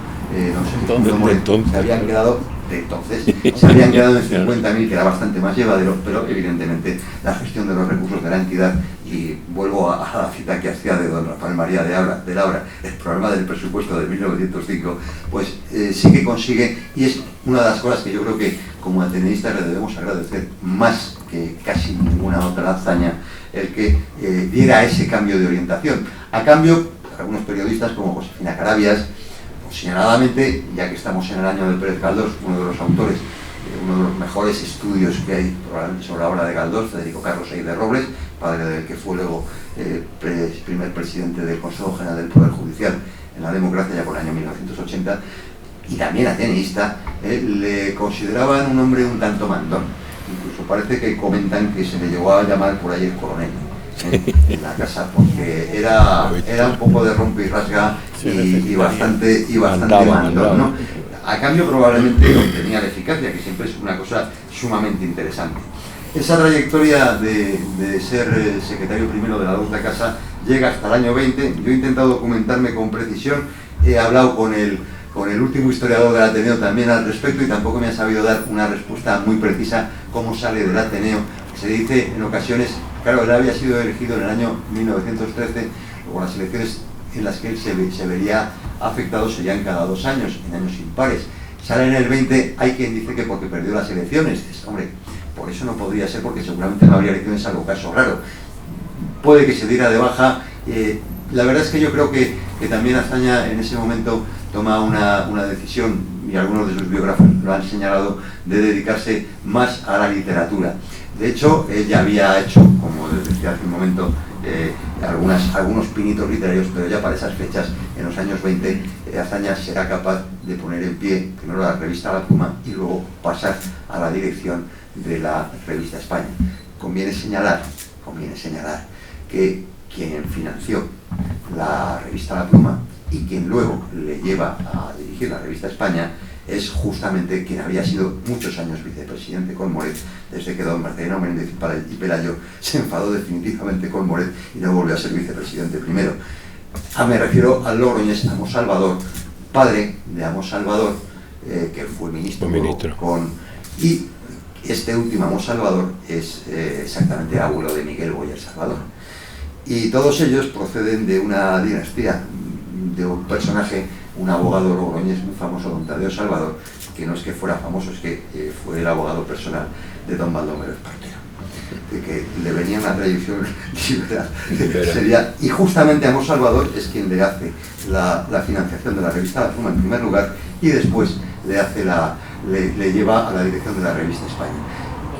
se habían quedado en 50.000, que era bastante más llevadero, pero evidentemente la gestión de los recursos de la entidad, y vuelvo a la cita que hacía de don Rafael María de Labra, el problema del presupuesto de 1905, pues sí que consigue, y es una de las cosas que yo creo que como ateneístas le debemos agradecer más que casi ninguna otra hazaña, el que diera ese cambio de orientación. A cambio, algunos periodistas como Josefina Carabias, pues señaladamente, ya que estamos en el año de Pérez Galdós, uno de los autores, uno de los mejores estudios que hay probablemente sobre la obra de Galdós, Federico Carlos Seide Robles, padre del que fue luego primer presidente del Consejo General del Poder Judicial en la democracia ya por el año 1980, y también ateneísta, le consideraban un hombre un tanto mandón. Incluso parece que comentan que se le llegó a llamar por ahí el coronel en la casa, porque era un poco de rompe y rasga y bastante mandón, ¿no? A cambio probablemente obtenía la eficacia, que siempre es una cosa sumamente interesante. Esa trayectoria de ser secretario primero de la Alta Casa llega hasta el año 20. Yo he intentado documentarme con precisión, he hablado con el último historiador del Ateneo también al respecto, y tampoco me ha sabido dar una respuesta muy precisa cómo sale del Ateneo. Se dice en ocasiones, claro, él había sido elegido en el año 1913, o las elecciones en las que él se vería afectado serían cada 2 años, en años impares. Sale en el 20, hay quien dice que porque perdió las elecciones. Hombre, por eso no podría ser, porque seguramente no habría elecciones, salvo caso raro. Puede que se diera de baja. La verdad es que yo creo que también Azaña en ese momento toma una decisión, y algunos de sus biógrafos lo han señalado, de dedicarse más a la literatura. De hecho, él ya había hecho, como decía hace un momento, algunos pinitos literarios, pero ya para esas fechas, en los años 20, Azaña será capaz de poner en pie primero la revista La Pluma y luego pasar a la dirección de la revista España. Conviene señalar que quien financió la revista La Pluma y quien luego le lleva a dirigir la revista España es justamente quien había sido muchos años vicepresidente con Moret, desde que don Marcelino Menéndez y Pelayo se enfadó definitivamente con Moret y no volvió a ser vicepresidente primero. Me refiero al logroñés Amos Salvador, padre de Amos Salvador, que fue ministro. Y este último Amos Salvador es exactamente abuelo de Miguel Boyer Salvador. Y todos ellos proceden de una dinastía, de un personaje, un abogado logroñés muy famoso, don Tadeo Salvador, que no es que fuera famoso, es que fue el abogado personal de don Baldomero Espartero, de que le venía una tradición liberal. Y justamente Amos Salvador es quien le hace la financiación de la revista La Pluma en primer lugar, y después le lleva a la dirección de la revista España.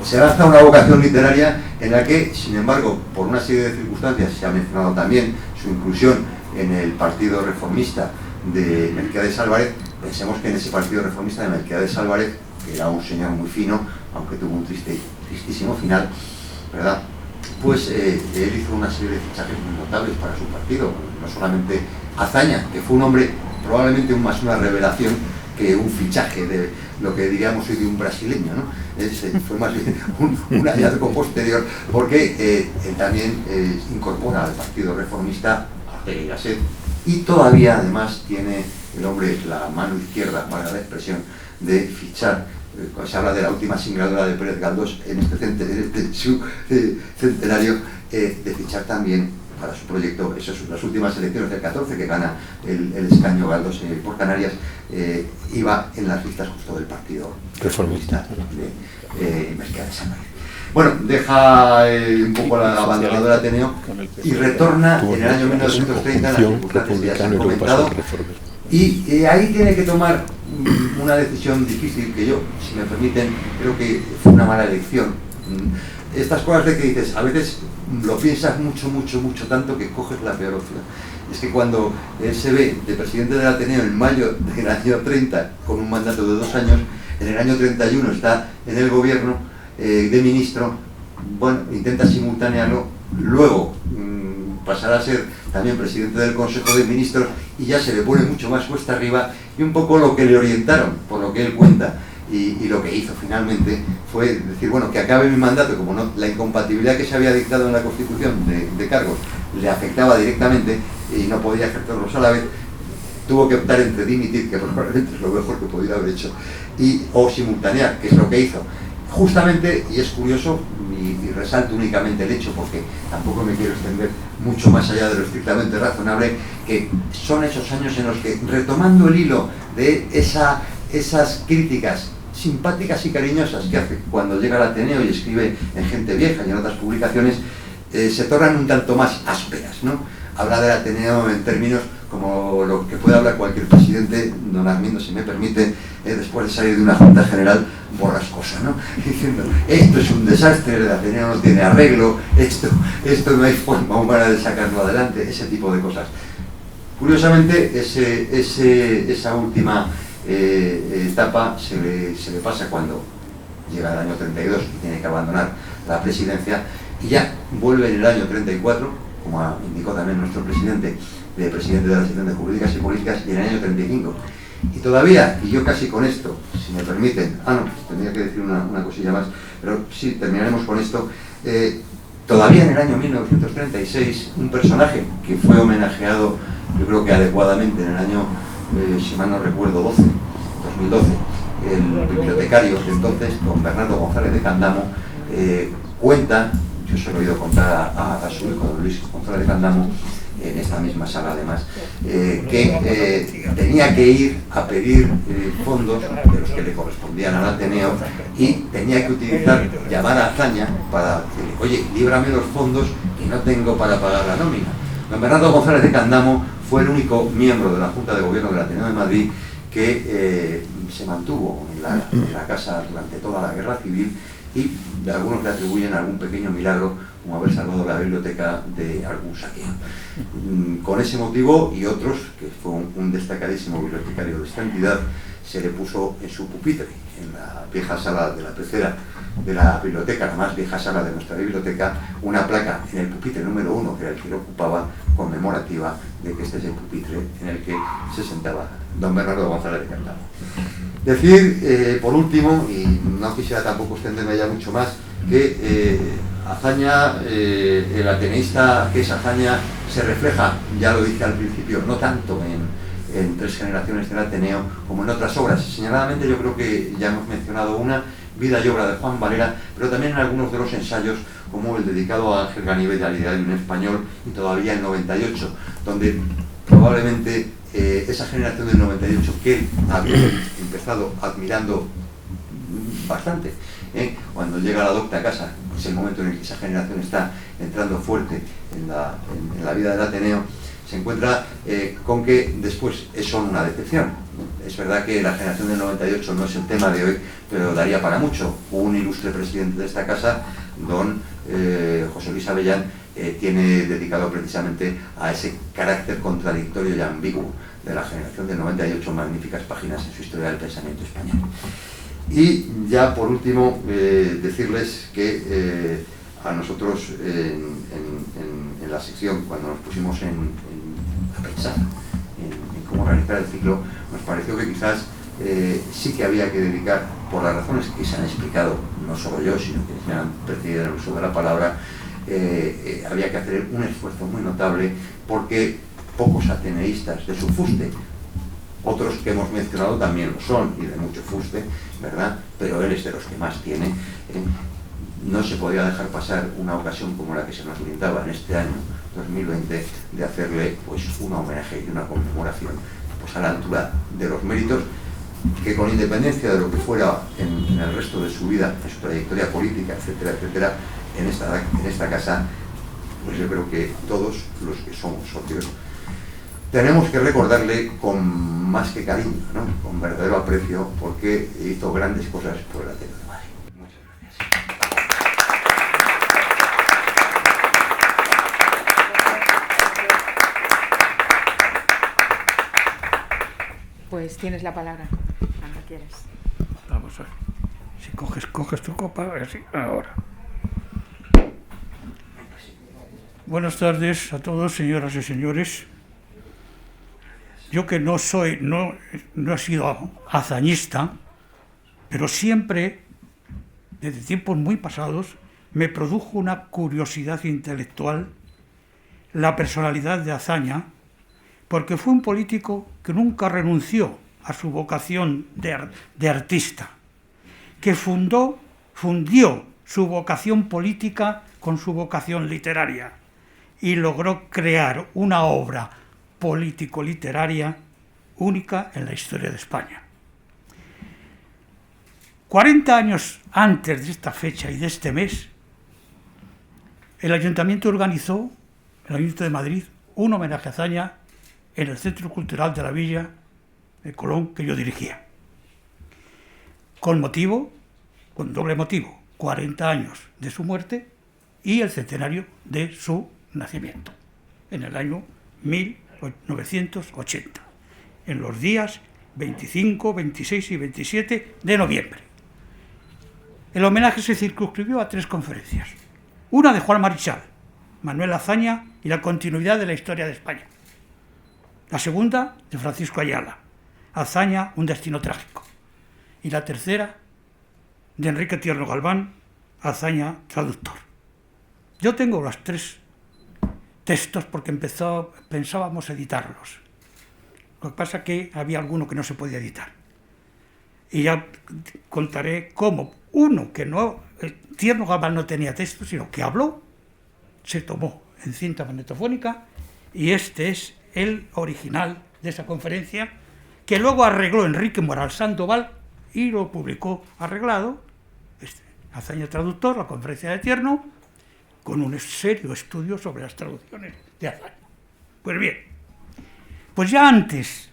Se lanza una vocación literaria en la que, sin embargo, por una serie de circunstancias, se ha mencionado también su inclusión en el Partido Reformista de Melquiades Álvarez. Pensemos que en ese Partido Reformista de Melquiades Álvarez, que era un señor muy fino, aunque tuvo un tristísimo final, ¿verdad?, pues él hizo una serie de fichajes muy notables para su partido, no solamente Azaña, que fue un hombre probablemente más una revelación que un fichaje de lo que diríamos hoy de un brasileño, ¿no? Fue más bien un hallazgo posterior, porque él también incorpora al Partido Reformista a Ortega y Gasset, y todavía además tiene el hombre la mano izquierda, para la expresión, de fichar. Se habla de la última singladura de Pérez Galdós en su centenario, de fichar también para su proyecto, las últimas elecciones del 14, que gana el escaño Galdós por Canarias, iba en las listas justo del Partido Reformista de Melquiades Álvarez. Bueno, deja un poco abandonado el Ateneo y retorna en el año 1930, en las circunstancias que ya se han comentado, y ahí tiene que tomar una decisión difícil que yo, si me permiten, creo que fue una mala elección. Estas cosas de que dices, a veces lo piensas mucho, tanto que coges la peor opción. Es que cuando él se ve de presidente del Ateneo en mayo del año 30, con un mandato de 2 años, en el año 31 está en el gobierno de ministro, bueno, intenta simultanearlo, luego pasará a ser también presidente del Consejo de Ministros y ya se le pone mucho más cuesta arriba, y un poco lo que le orientaron, por lo que él cuenta, y lo que hizo finalmente fue decir, bueno, que acabe mi mandato, como no, la incompatibilidad que se había dictado en la Constitución de cargos le afectaba directamente y no podía ejercerlos a la vez, tuvo que optar entre dimitir, que probablemente es lo mejor que podía haber hecho, o simultanear, que es lo que hizo. Justamente, y es curioso, y resalto únicamente el hecho, porque tampoco me quiero extender mucho más allá de lo estrictamente razonable, que son esos años en los que, retomando el hilo de esas críticas simpáticas y cariñosas que hace cuando llega al Ateneo y escribe en Gente Vieja y en otras publicaciones, se tornan un tanto más ásperas, ¿no? Habla del Ateneo en términos como lo que puede hablar cualquier presidente, don Armindo, si me permite, después de salir de una Junta General borrascosa, ¿no? Diciendo, esto es un desastre, el Ateneo no tiene arreglo, esto no hay forma humana de sacarlo adelante, ese tipo de cosas. Curiosamente, esa última etapa se le pasa cuando llega el año 32 y tiene que abandonar la presidencia, y ya vuelve en el año 34, como indicó también nuestro presidente de la sección de Jurídicas y Políticas, y en el año 35. Y todavía, y yo casi con esto, si me permiten, tendría que decir una cosilla más, pero sí, terminaremos con esto. Todavía en el año 1936, un personaje que fue homenajeado, yo creo que adecuadamente, en el año, si mal no recuerdo, 2012, el bibliotecario de entonces, don Bernardo González de Candamo, cuenta, yo se lo he oído contar a su hijo, don Luis González de Candamo, en esta misma sala además, que tenía que ir a pedir fondos de los que le correspondían al Ateneo, y tenía que llamar a Azaña para decirle, oye, líbrame los fondos que no tengo para pagar la nómina. Don Bernardo González de Candamo fue el único miembro de la Junta de Gobierno del Ateneo de Madrid que se mantuvo en la casa durante toda la Guerra Civil, y de algunos le atribuyen algún pequeño milagro, como haber salvado la biblioteca de algún saqueo. Con ese motivo y otros, que fue un destacadísimo bibliotecario de esta entidad, se le puso en su pupitre, en la vieja sala de la pecera de la biblioteca, la más vieja sala de nuestra biblioteca, una placa en el pupitre número 1, que era el que lo ocupaba, conmemorativa de que este es el pupitre en el que se sentaba don Bernardo González de Candamo. Decir, por último, y no quisiera tampoco extenderme ya mucho más, que Azaña, el ateneísta que es Azaña, se refleja, ya lo dije al principio, no tanto en Tres generaciones del Ateneo como en otras obras. Señaladamente, yo creo que ya hemos mencionado una, Vida y obra de Juan Valera, pero también en algunos de los ensayos, como el dedicado a Ángel Ganivet, al ideal de un español, y todavía en 98, donde probablemente esa generación del 98, que él había empezado admirando bastante, cuando llega la docta a casa, es el momento en el que esa generación está entrando fuerte en la vida del Ateneo, se encuentra con que después son una decepción. Es verdad que la generación del 98 no es el tema de hoy, pero daría para mucho. Un ilustre presidente de esta casa, don José Luis Avellán, tiene dedicado precisamente a ese carácter contradictorio y ambiguo de la generación del 98 magníficas páginas en su historia del pensamiento español. Y ya por último, decirles que a nosotros en la sección, cuando nos pusimos a pensar en cómo realizar el ciclo, nos pareció que quizás sí que había que dedicar, por las razones que se han explicado, no solo yo, sino que me han precedido en el uso de la palabra, había que hacer un esfuerzo muy notable, porque pocos ateneístas de su fuste, otros que hemos mencionado también lo son, y de mucho fuste, ¿verdad? Pero él es de los que más tiene. No se podía dejar pasar una ocasión como la que se nos brindaba en este año 2020 de hacerle pues un homenaje y una conmemoración pues a la altura de los méritos que, con independencia de lo que fuera en el resto de su vida, en su trayectoria política, etcétera, etcétera, en esta casa, pues yo creo que todos los que somos socios tenemos que recordarle con más que cariño, ¿no? Con verdadero aprecio, porque hizo grandes cosas por el Ateneo de Madrid. Muchas gracias. Pues tienes la palabra, cuando quieras. Vamos a ver. Si coges tu copa, así, ahora. Buenas tardes a todos, señoras y señores. Yo que no he sido hazañista, pero siempre, desde tiempos muy pasados, me produjo una curiosidad intelectual la personalidad de Azaña, porque fue un político que nunca renunció a su vocación de artista, que fundió su vocación política con su vocación literaria y logró crear una obra político-literaria única en la historia de España. 40 años antes de esta fecha y de este mes, el Ayuntamiento organizó, el Ayuntamiento de Madrid, un homenaje a Azaña en el Centro Cultural de la Villa de Colón, que yo dirigía. Con doble motivo, 40 años de su muerte y el centenario de su nacimiento, en el año 1980, en los días 25, 26 y 27 de noviembre. El homenaje se circunscribió a 3 conferencias. Una de Juan Marichal, Manuel Azaña y la continuidad de la historia de España. La segunda, de Francisco Ayala, Azaña, un destino trágico. Y la tercera, de Enrique Tierno Galván, Azaña, traductor. Yo tengo los 3 textos porque pensábamos editarlos. Lo que pasa es que había alguno que no se podía editar. Y ya contaré cómo uno que Tierno Galván no tenía texto, sino que habló, se tomó en cinta magnetofónica, y este es el original de esa conferencia, que luego arregló Enrique Moral Sandoval y lo publicó arreglado, Azaña traductor, la conferencia de Tierno, con un serio estudio sobre las traducciones de Azaña. Pues bien, pues ya antes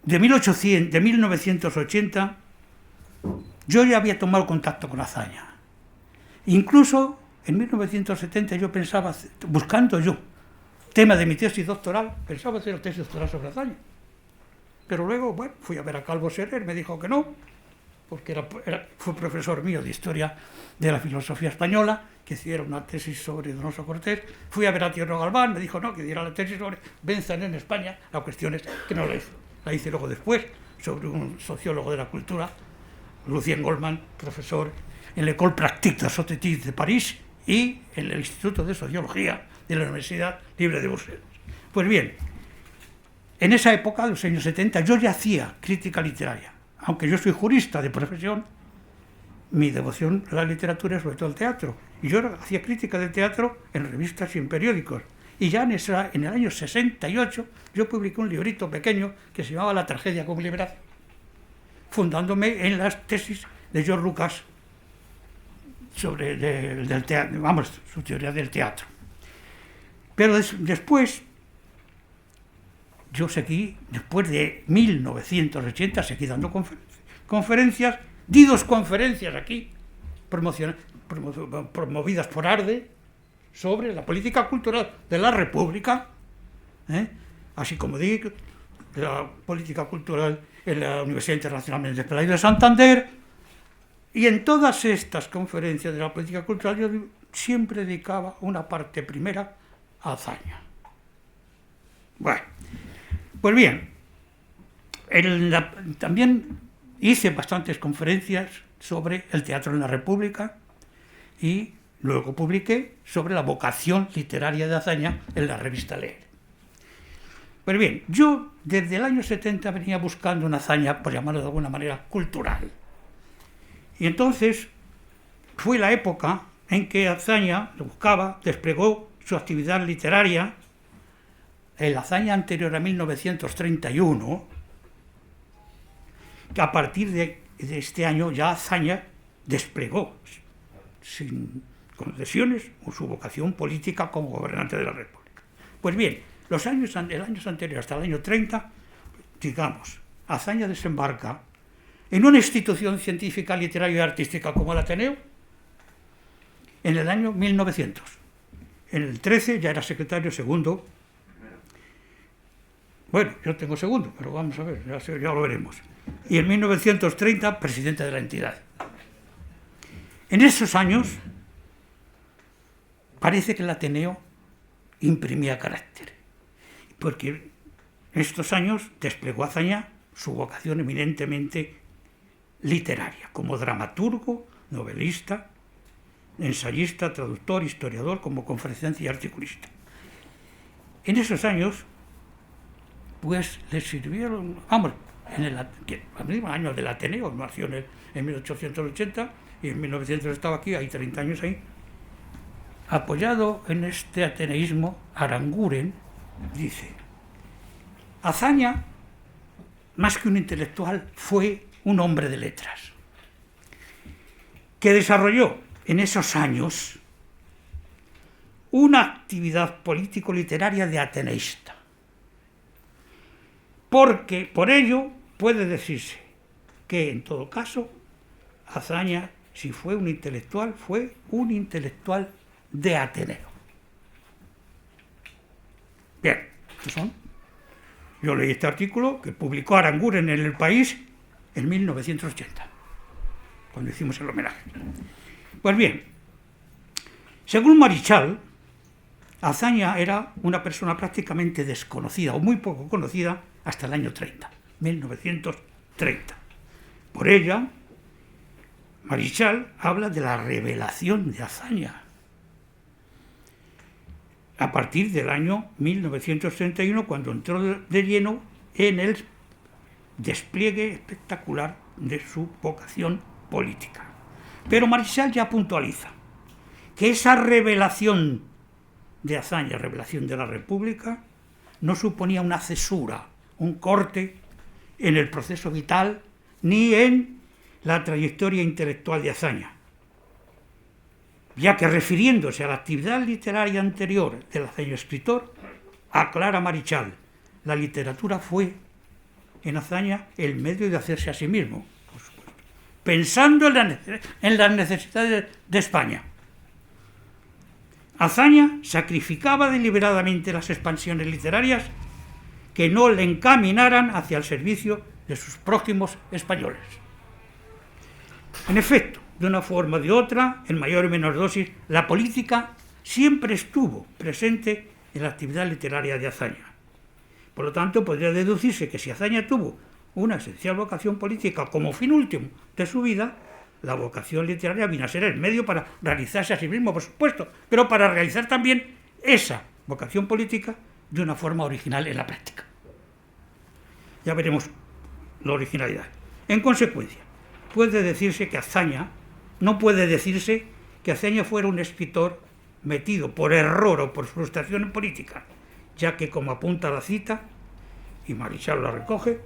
de 1980, yo ya había tomado contacto con Azaña. Incluso en 1970 yo pensaba, buscando yo tema de mi tesis doctoral, pensaba hacer la tesis doctoral sobre Azaña. Pero luego, bueno, fui a ver a Calvo Serrer, me dijo que no, porque fue profesor mío de Historia de la Filosofía Española, que hiciera una tesis sobre Donoso Cortés. Fui a ver a Tierno Galván, me dijo no, que diera la tesis sobre Benzán en España. La cuestión es que no la hice. La hice luego después, sobre un sociólogo de la cultura, Lucien Goldman, profesor en l'École Pratique de Société de París y en el Instituto de Sociología de la Universidad Libre de Bruselas. Pues bien, en esa época, de los años 70, yo ya hacía crítica literaria. Aunque yo soy jurista de profesión, mi devoción a la literatura es sobre todo el teatro. Y yo hacía crítica de teatro en revistas y en periódicos. Y ya en el año 68 yo publiqué un librito pequeño que se llamaba La tragedia como liberación, fundándome en las tesis de George Lucas sobre del teatro, su teoría del teatro. Pero después yo seguí, después de 1980, seguí dando conferencias, di 2 conferencias aquí, promovidas por ARDE, sobre la política cultural de la República, así como di la política cultural en la Universidad Internacional Méndez Pelayo de Santander, y en todas estas conferencias de la política cultural yo siempre dedicaba una parte primera a Azaña. Bueno, pues bien, también hice bastantes conferencias sobre el teatro en la República y luego publiqué sobre la vocación literaria de Azaña en la revista Leer. Pues bien, yo desde el año 70 venía buscando una Azaña, por llamarlo de alguna manera, cultural. Y entonces fue la época en que Azaña lo buscaba, desplegó su actividad literaria. En la Azaña anterior a 1931, que a partir de este año ya Azaña desplegó, sin concesiones, su vocación política como gobernante de la República. Pues bien, los años anteriores hasta el año 30, digamos, Azaña desembarca en una institución científica, literaria y artística como el Ateneo en el año 1900. En el 13 ya era secretario segundo. Bueno, yo tengo segundo, pero vamos a ver, ya lo veremos. Y en 1930, presidente de la entidad. En esos años, parece que el Ateneo imprimía carácter, porque en estos años desplegó Azaña su vocación eminentemente literaria, como dramaturgo, novelista, ensayista, traductor, historiador, como conferenciante y articulista. En esos años, pues le sirvieron, vamos, en el mismo año del Ateneo, nació en 1880 y en 1900 estaba aquí, hay 30 años ahí. Apoyado en este ateneísmo, Aranguren dice: Azaña, más que un intelectual, fue un hombre de letras, que desarrolló en esos años una actividad político-literaria de ateneísta. Porque por ello puede decirse que, en todo caso, Azaña, si fue un intelectual de Ateneo. Bien, ¿qué son? Yo leí este artículo que publicó Aranguren en El País en 1980, cuando hicimos el homenaje. Pues bien, según Marichal, Azaña era una persona prácticamente desconocida o muy poco conocida hasta el año 30, 1930. Por ella, Marichal habla de la revelación de Azaña a partir del año 1931, cuando entró de lleno en el despliegue espectacular de su vocación política. Pero Marichal ya puntualiza que esa revelación de Azaña, revelación de la República, no suponía una cesura, un corte en el proceso vital ni en la trayectoria intelectual de Azaña, ya que, refiriéndose a la actividad literaria anterior del Azaña escritor, aclara Marichal: la literatura fue en Azaña el medio de hacerse a sí mismo, por supuesto, pensando en las necesidades de España. Azaña sacrificaba deliberadamente las expansiones literarias que no le encaminaran hacia el servicio de sus prójimos españoles. En efecto, de una forma o de otra, en mayor o menor dosis, la política siempre estuvo presente en la actividad literaria de Azaña. Por lo tanto, podría deducirse que si Azaña tuvo una esencial vocación política como fin último de su vida, la vocación literaria vino a ser el medio para realizarse a sí mismo, por supuesto, pero para realizar también esa vocación política de una forma original en la práctica. Ya veremos la originalidad. En consecuencia, no puede decirse que Azaña fuera un escritor metido por error o por frustración en política, ya que, como apunta la cita, y Marichal la recoge,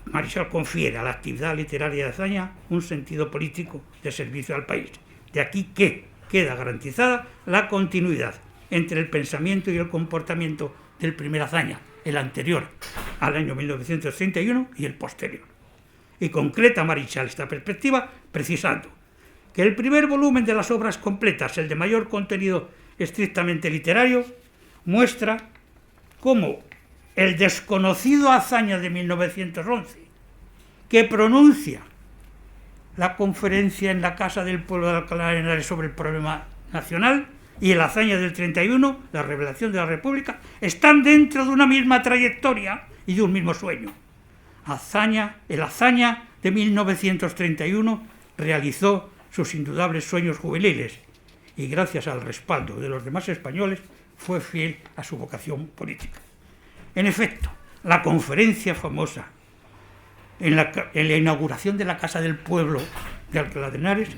Marichal confiere a la actividad literaria de Azaña un sentido político de servicio al país. De aquí que queda garantizada la continuidad entre el pensamiento y el comportamiento del primer Azaña, el anterior al año 1931 y el posterior. Y concreta Marichal esta perspectiva precisando que el primer volumen de las obras completas, el de mayor contenido estrictamente literario, muestra cómo el desconocido Azaña de 1911, que pronuncia la conferencia en la Casa del Pueblo de Alcalá de Henares sobre el problema nacional, y el Azaña del 31, la revelación de la República, están dentro de una misma trayectoria y de un mismo sueño. El Azaña de 1931 realizó sus indudables sueños juveniles y gracias al respaldo de los demás españoles fue fiel a su vocación política. En efecto, la conferencia famosa en la inauguración de la Casa del Pueblo de Alcalá de Henares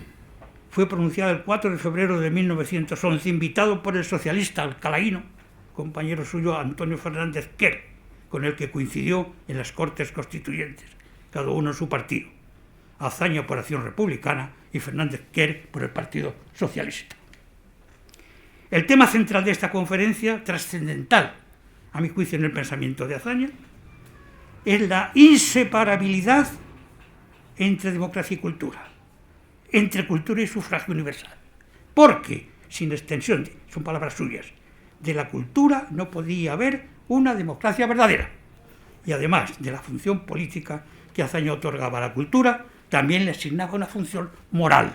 fue pronunciada el 4 de febrero de 1911, invitado por el socialista alcalaíno, compañero suyo Antonio Fernández Quer, con el que coincidió en las Cortes Constituyentes, cada uno en su partido. Azaña por Acción Republicana y Fernández Quer por el Partido Socialista. El tema central de esta conferencia, trascendental, a mi juicio en el pensamiento de Azaña, es la inseparabilidad entre democracia y cultura, entre cultura y sufragio universal. Porque, sin extensión, son palabras suyas, de la cultura no podía haber una democracia verdadera. Y además de la función política que Azaña otorgaba a la cultura, también le asignaba una función moral.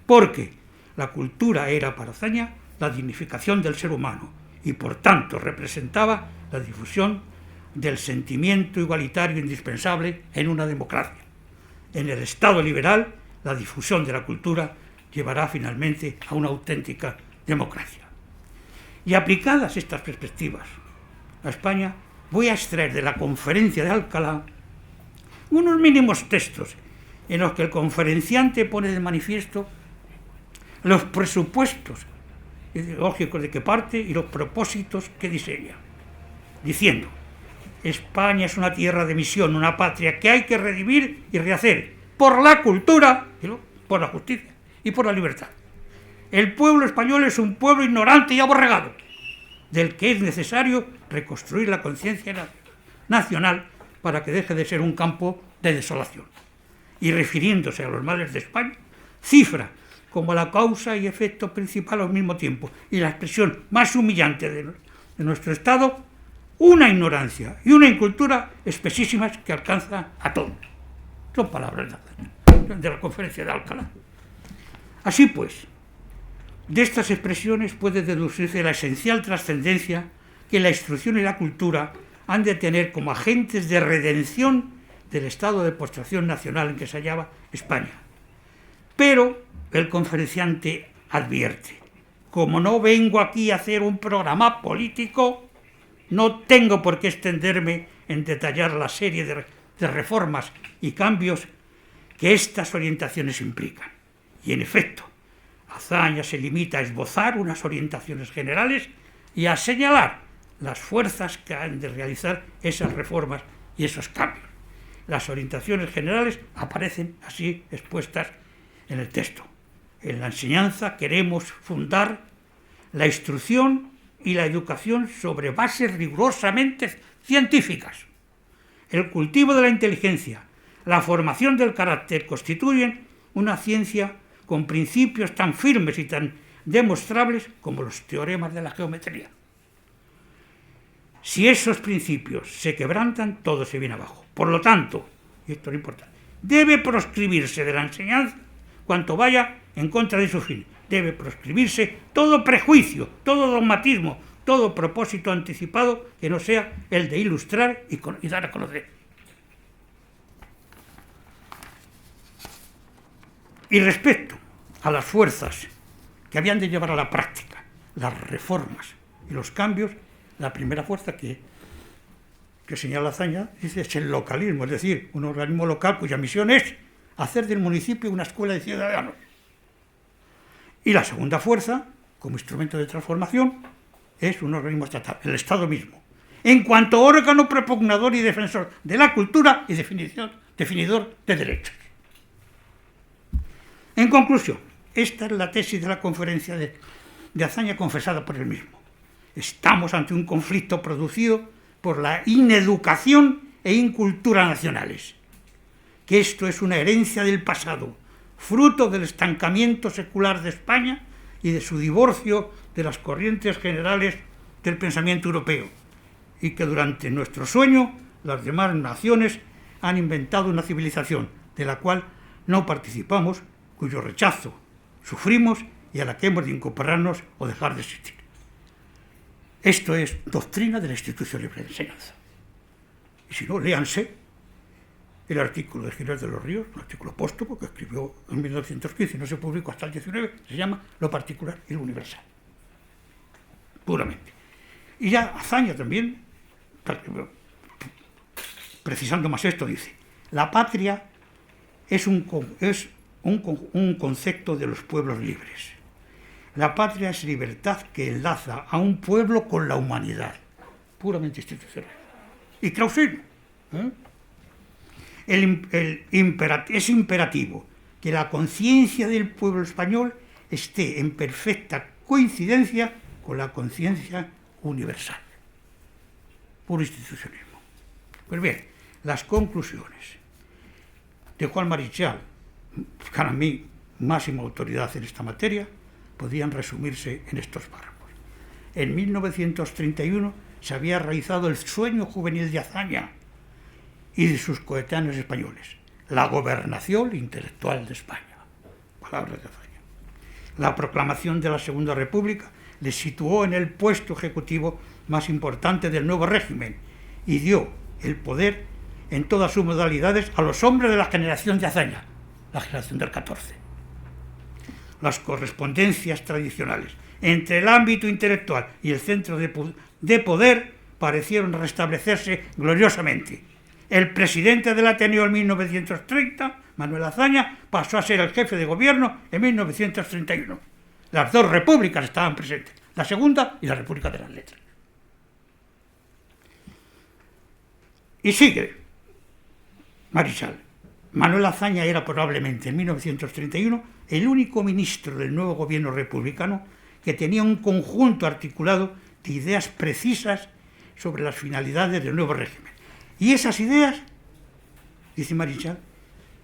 Porque la cultura era para Azaña la dignificación del ser humano y por tanto representaba la difusión del sentimiento igualitario indispensable en una democracia. En el Estado liberal, la difusión de la cultura llevará finalmente a una auténtica democracia. Y aplicadas estas perspectivas a España, voy a extraer de la conferencia de Alcalá unos mínimos textos en los que el conferenciante pone de manifiesto los presupuestos ideológicos de que parte y los propósitos que diseña, diciendo: España es una tierra de misión, una patria que hay que redimir y rehacer por la cultura, por la justicia y por la libertad. El pueblo español es un pueblo ignorante y aborregado, del que es necesario reconstruir la conciencia nacional para que deje de ser un campo de desolación. Y refiriéndose a los males de España, cifra como la causa y efecto principal al mismo tiempo y la expresión más humillante de nuestro Estado, una ignorancia y una incultura espesísimas que alcanza a todos. Son palabras de la conferencia de Alcalá. Así pues, de estas expresiones puede deducirse la esencial trascendencia que la instrucción y la cultura han de tener como agentes de redención del estado de postración nacional en que se hallaba España. Pero el conferenciante advierte: como no vengo aquí a hacer un programa político, no tengo por qué extenderme en detallar la serie de reformas y cambios que estas orientaciones implican. Y en efecto, Azaña se limita a esbozar unas orientaciones generales y a señalar las fuerzas que han de realizar esas reformas y esos cambios. Las orientaciones generales aparecen así expuestas en el texto. En la enseñanza queremos fundar la instrucción y la educación sobre bases rigurosamente científicas. El cultivo de la inteligencia, la formación del carácter constituyen una ciencia con principios tan firmes y tan demostrables como los teoremas de la geometría. Si esos principios se quebrantan, todo se viene abajo. Por lo tanto, y esto es importante, debe proscribirse de la enseñanza cuanto vaya en contra de su fin. Debe proscribirse todo prejuicio, todo dogmatismo, todo propósito anticipado que no sea el de ilustrar y dar a conocer. Y respecto a las fuerzas que habían de llevar a la práctica las reformas y los cambios, la primera fuerza que señala Azaña es el localismo, es decir, un organismo local cuya misión es hacer del municipio una escuela de ciudadanos. Y la segunda fuerza, como instrumento de transformación, es un organismo estatal, el Estado mismo, en cuanto órgano propugnador y defensor de la cultura y definidor de derechos. En conclusión, esta es la tesis de la conferencia de Azaña confesada por él mismo. Estamos ante un conflicto producido por la ineducación e incultura nacionales, que esto es una herencia del pasado, fruto del estancamiento secular de España y de su divorcio de las corrientes generales del pensamiento europeo, y que durante nuestro sueño las demás naciones han inventado una civilización de la cual no participamos, cuyo rechazo sufrimos y a la que hemos de incorporarnos o dejar de existir. Esto es doctrina de la institución libre de enseñanza. Y si no, léanse el artículo de Giles de los Ríos, un artículo póstumo que escribió en 1915 y no se publicó hasta el 19, se llama Lo particular y lo universal. Puramente. Y ya Azaña también, precisando más esto, dice: la patria es un concepto de los pueblos libres. La patria es libertad que enlaza a un pueblo con la humanidad, puramente institucional. Y Clausewitz, es imperativo que la conciencia del pueblo español esté en perfecta coincidencia con la conciencia universal. Puro institucionalismo. Pues bien, las conclusiones de Juan Marichal, para mí máxima autoridad en esta materia, podían resumirse en estos párrafos. En 1931 se había realizado el sueño juvenil de Azaña y de sus coetáneos españoles, la gobernación intelectual de España. Palabras de Azaña. La proclamación de la Segunda República le situó en el puesto ejecutivo más importante del nuevo régimen y dio el poder en todas sus modalidades a los hombres de la generación de Azaña, la generación del 14. Las correspondencias tradicionales entre el ámbito intelectual y el centro de poder parecieron restablecerse gloriosamente. El presidente del Ateneo en 1930, Manuel Azaña, pasó a ser el jefe de gobierno en 1931. Las dos repúblicas estaban presentes, la Segunda y la República de las Letras. Y sigue Marichal. Manuel Azaña era probablemente en 1931 el único ministro del nuevo gobierno republicano que tenía un conjunto articulado de ideas precisas sobre las finalidades del nuevo régimen. Y esas ideas, dice Marichal,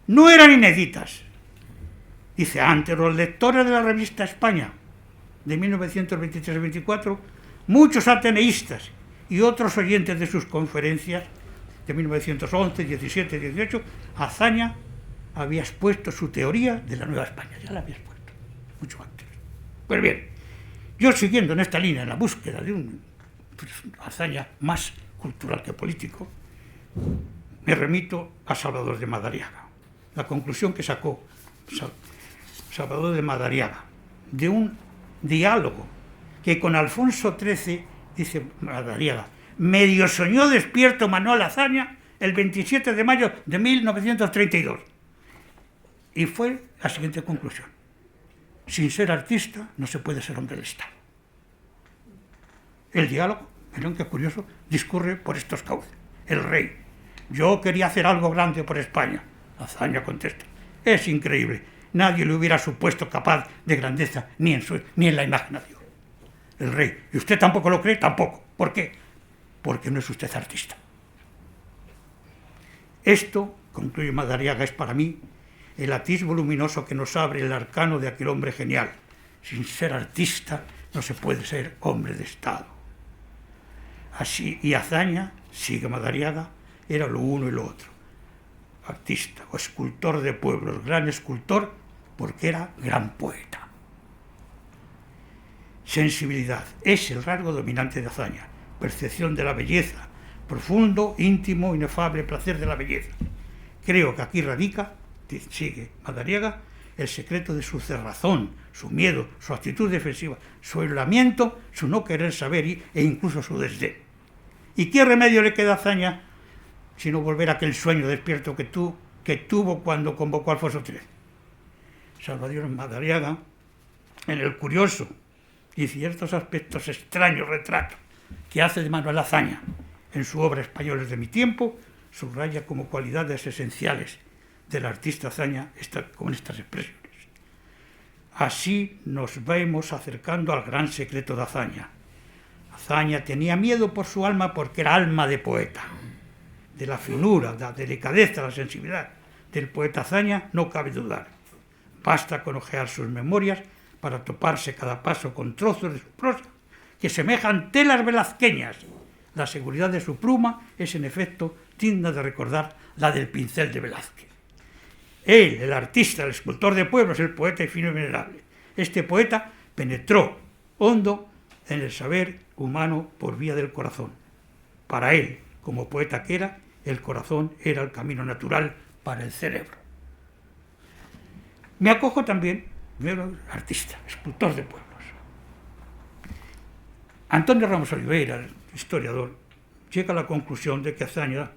no eran inéditas. Dice, ante los lectores de la revista España de 1923-24, muchos ateneístas y otros oyentes de sus conferencias de 1911, 17, 18, Azaña había expuesto su teoría de la Nueva España. Ya la había expuesto, mucho antes. Pues bien, yo siguiendo en esta línea, en la búsqueda de un Azaña más cultural que político, me remito a Salvador de Madariaga. La conclusión que sacó Salvador de Madariaga de un diálogo que con Alfonso XIII, dice Madariaga, medio soñó despierto Manuel Azaña el 27 de mayo de 1932. Y fue la siguiente conclusión: sin ser artista no se puede ser hombre de Estado. El diálogo, miren qué curioso, discurre por estos cauces. El rey: yo quería hacer algo grande por España. Azaña contesta: es increíble, nadie le hubiera supuesto capaz de grandeza ni en la imaginación. El rey: ¿y usted tampoco lo cree? Tampoco. ¿Por qué? Porque no es usted artista. Esto, concluye Madariaga, es para mí el atisbo luminoso que nos abre el arcano de aquel hombre genial. Sin ser artista no se puede ser hombre de Estado. Así, y Azaña, sigue Madariaga, era lo uno y lo otro. Artista o escultor de pueblos, gran escultor porque era gran poeta. Sensibilidad es el rasgo dominante de Azaña. Percepción de la belleza, profundo, íntimo, inefable placer de la belleza. Creo que aquí radica, sigue Madariaga, el secreto de su cerrazón, su miedo, su actitud defensiva, su aislamiento, su no querer saber e incluso su desdén. ¿Y qué remedio le queda a Azaña sino volver a aquel sueño despierto que tuvo cuando convocó a Alfonso XIII? Salvador Madariaga, en el curioso y ciertos aspectos extraños retrato que hace de Manuel Azaña en su obra Españoles de mi tiempo, subraya como cualidades esenciales del artista Azaña con estas expresiones. Así nos vamos acercando al gran secreto de Azaña. Azaña tenía miedo por su alma porque era alma de poeta. De la finura, de la delicadeza, la sensibilidad del poeta Azaña no cabe dudar. Basta con ojear sus memorias para toparse cada paso con trozos de su prosa que semejan telas velazqueñas. La seguridad de su pluma es, en efecto, digna de recordar la del pincel de Velázquez. Él, el artista, el escultor de pueblos, el poeta y fino y venerable. Este poeta penetró hondo en el saber humano por vía del corazón. Para él, como poeta que era, el corazón era el camino natural para el cerebro. Me acojo también, primero, artista, escultor de pueblos. Antonio Ramos Oliveira, el historiador, llega a la conclusión de que Azaña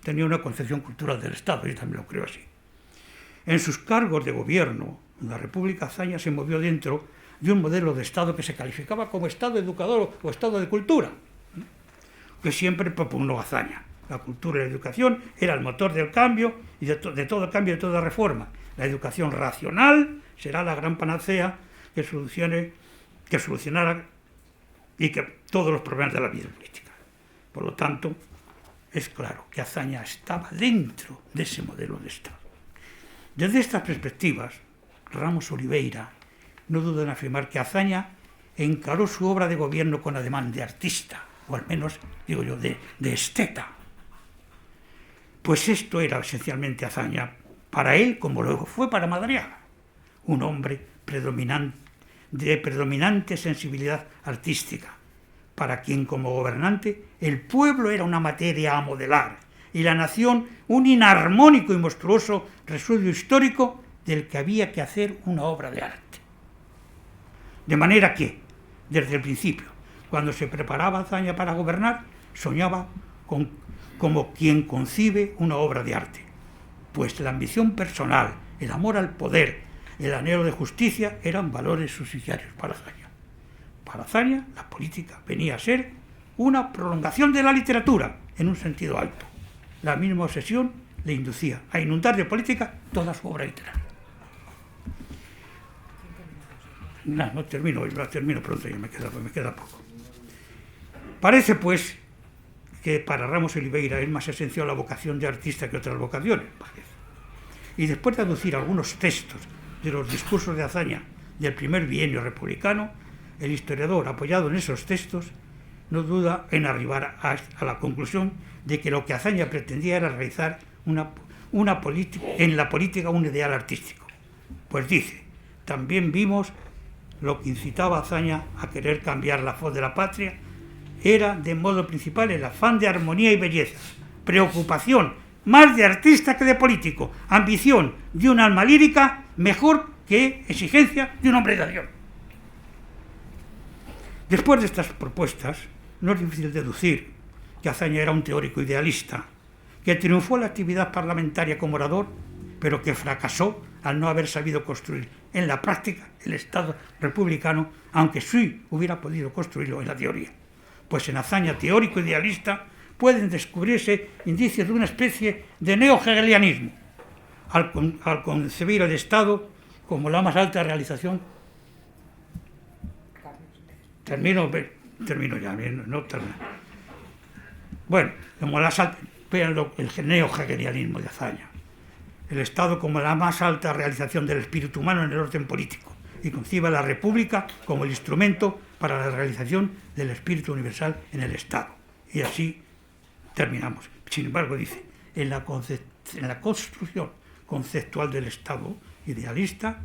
tenía una concepción cultural del Estado, yo también lo creo así. En sus cargos de gobierno, en la República, Azaña se movió dentro de un modelo de Estado que se calificaba como Estado educador o Estado de cultura, que siempre propugnó Azaña. La cultura y la educación era el motor del cambio y de todo cambio y de toda reforma. La educación racional será la gran panacea que solucionara y que todos los problemas de la vida política. Por lo tanto, es claro que Azaña estaba dentro de ese modelo de Estado. Desde estas perspectivas, Ramos Oliveira no duda en afirmar que Azaña encaró su obra de gobierno con ademán de artista, o al menos, digo yo, de esteta. Pues esto era esencialmente Azaña para él, como luego fue para Madariaga, un hombre de predominante sensibilidad artística, para quien como gobernante el pueblo era una materia a modelar y la nación un inarmónico y monstruoso residuo histórico del que había que hacer una obra de arte. De manera que, desde el principio, cuando se preparaba Azaña para gobernar, soñaba como quien concibe una obra de arte, pues la ambición personal, el amor al poder, el anhelo de justicia eran valores subsidiarios para Azaña. Para Azaña, la política venía a ser una prolongación de la literatura, en un sentido alto. La misma obsesión le inducía a inundar de política toda su obra literaria. No termino pronto, ya me queda poco. Parece, pues, que para Ramos Oliveira es más esencial la vocación de artista que otras vocaciones, parece. Y después de aducir algunos textos de los discursos de Azaña del primer bienio republicano, el historiador, apoyado en esos textos, no duda en arribar a la conclusión de que lo que Azaña pretendía era realizar en la política un ideal artístico. Pues dice, también vimos lo que incitaba a Azaña a querer cambiar la faz de la patria, era de modo principal el afán de armonía y belleza, preocupación más de artista que de político, ambición de un alma lírica mejor que exigencia de un hombre de acción. Después de estas propuestas, no es difícil deducir que Azaña era un teórico idealista, que triunfó en la actividad parlamentaria como orador, pero que fracasó al no haber sabido construir en la práctica el Estado republicano, aunque sí hubiera podido construirlo en la teoría. Pues en Azaña teórico idealista pueden descubrirse indicios de una especie de neo-hegelianismo, al concebir el Estado como la más alta realización. Termino ya, no termino. Bueno, como el neo-hegelianismo de Azaña. El Estado como la más alta realización del espíritu humano en el orden político y concibe a la República como el instrumento para la realización del espíritu universal en el Estado. Y así terminamos. Sin embargo, dice, en la construcción conceptual del Estado idealista,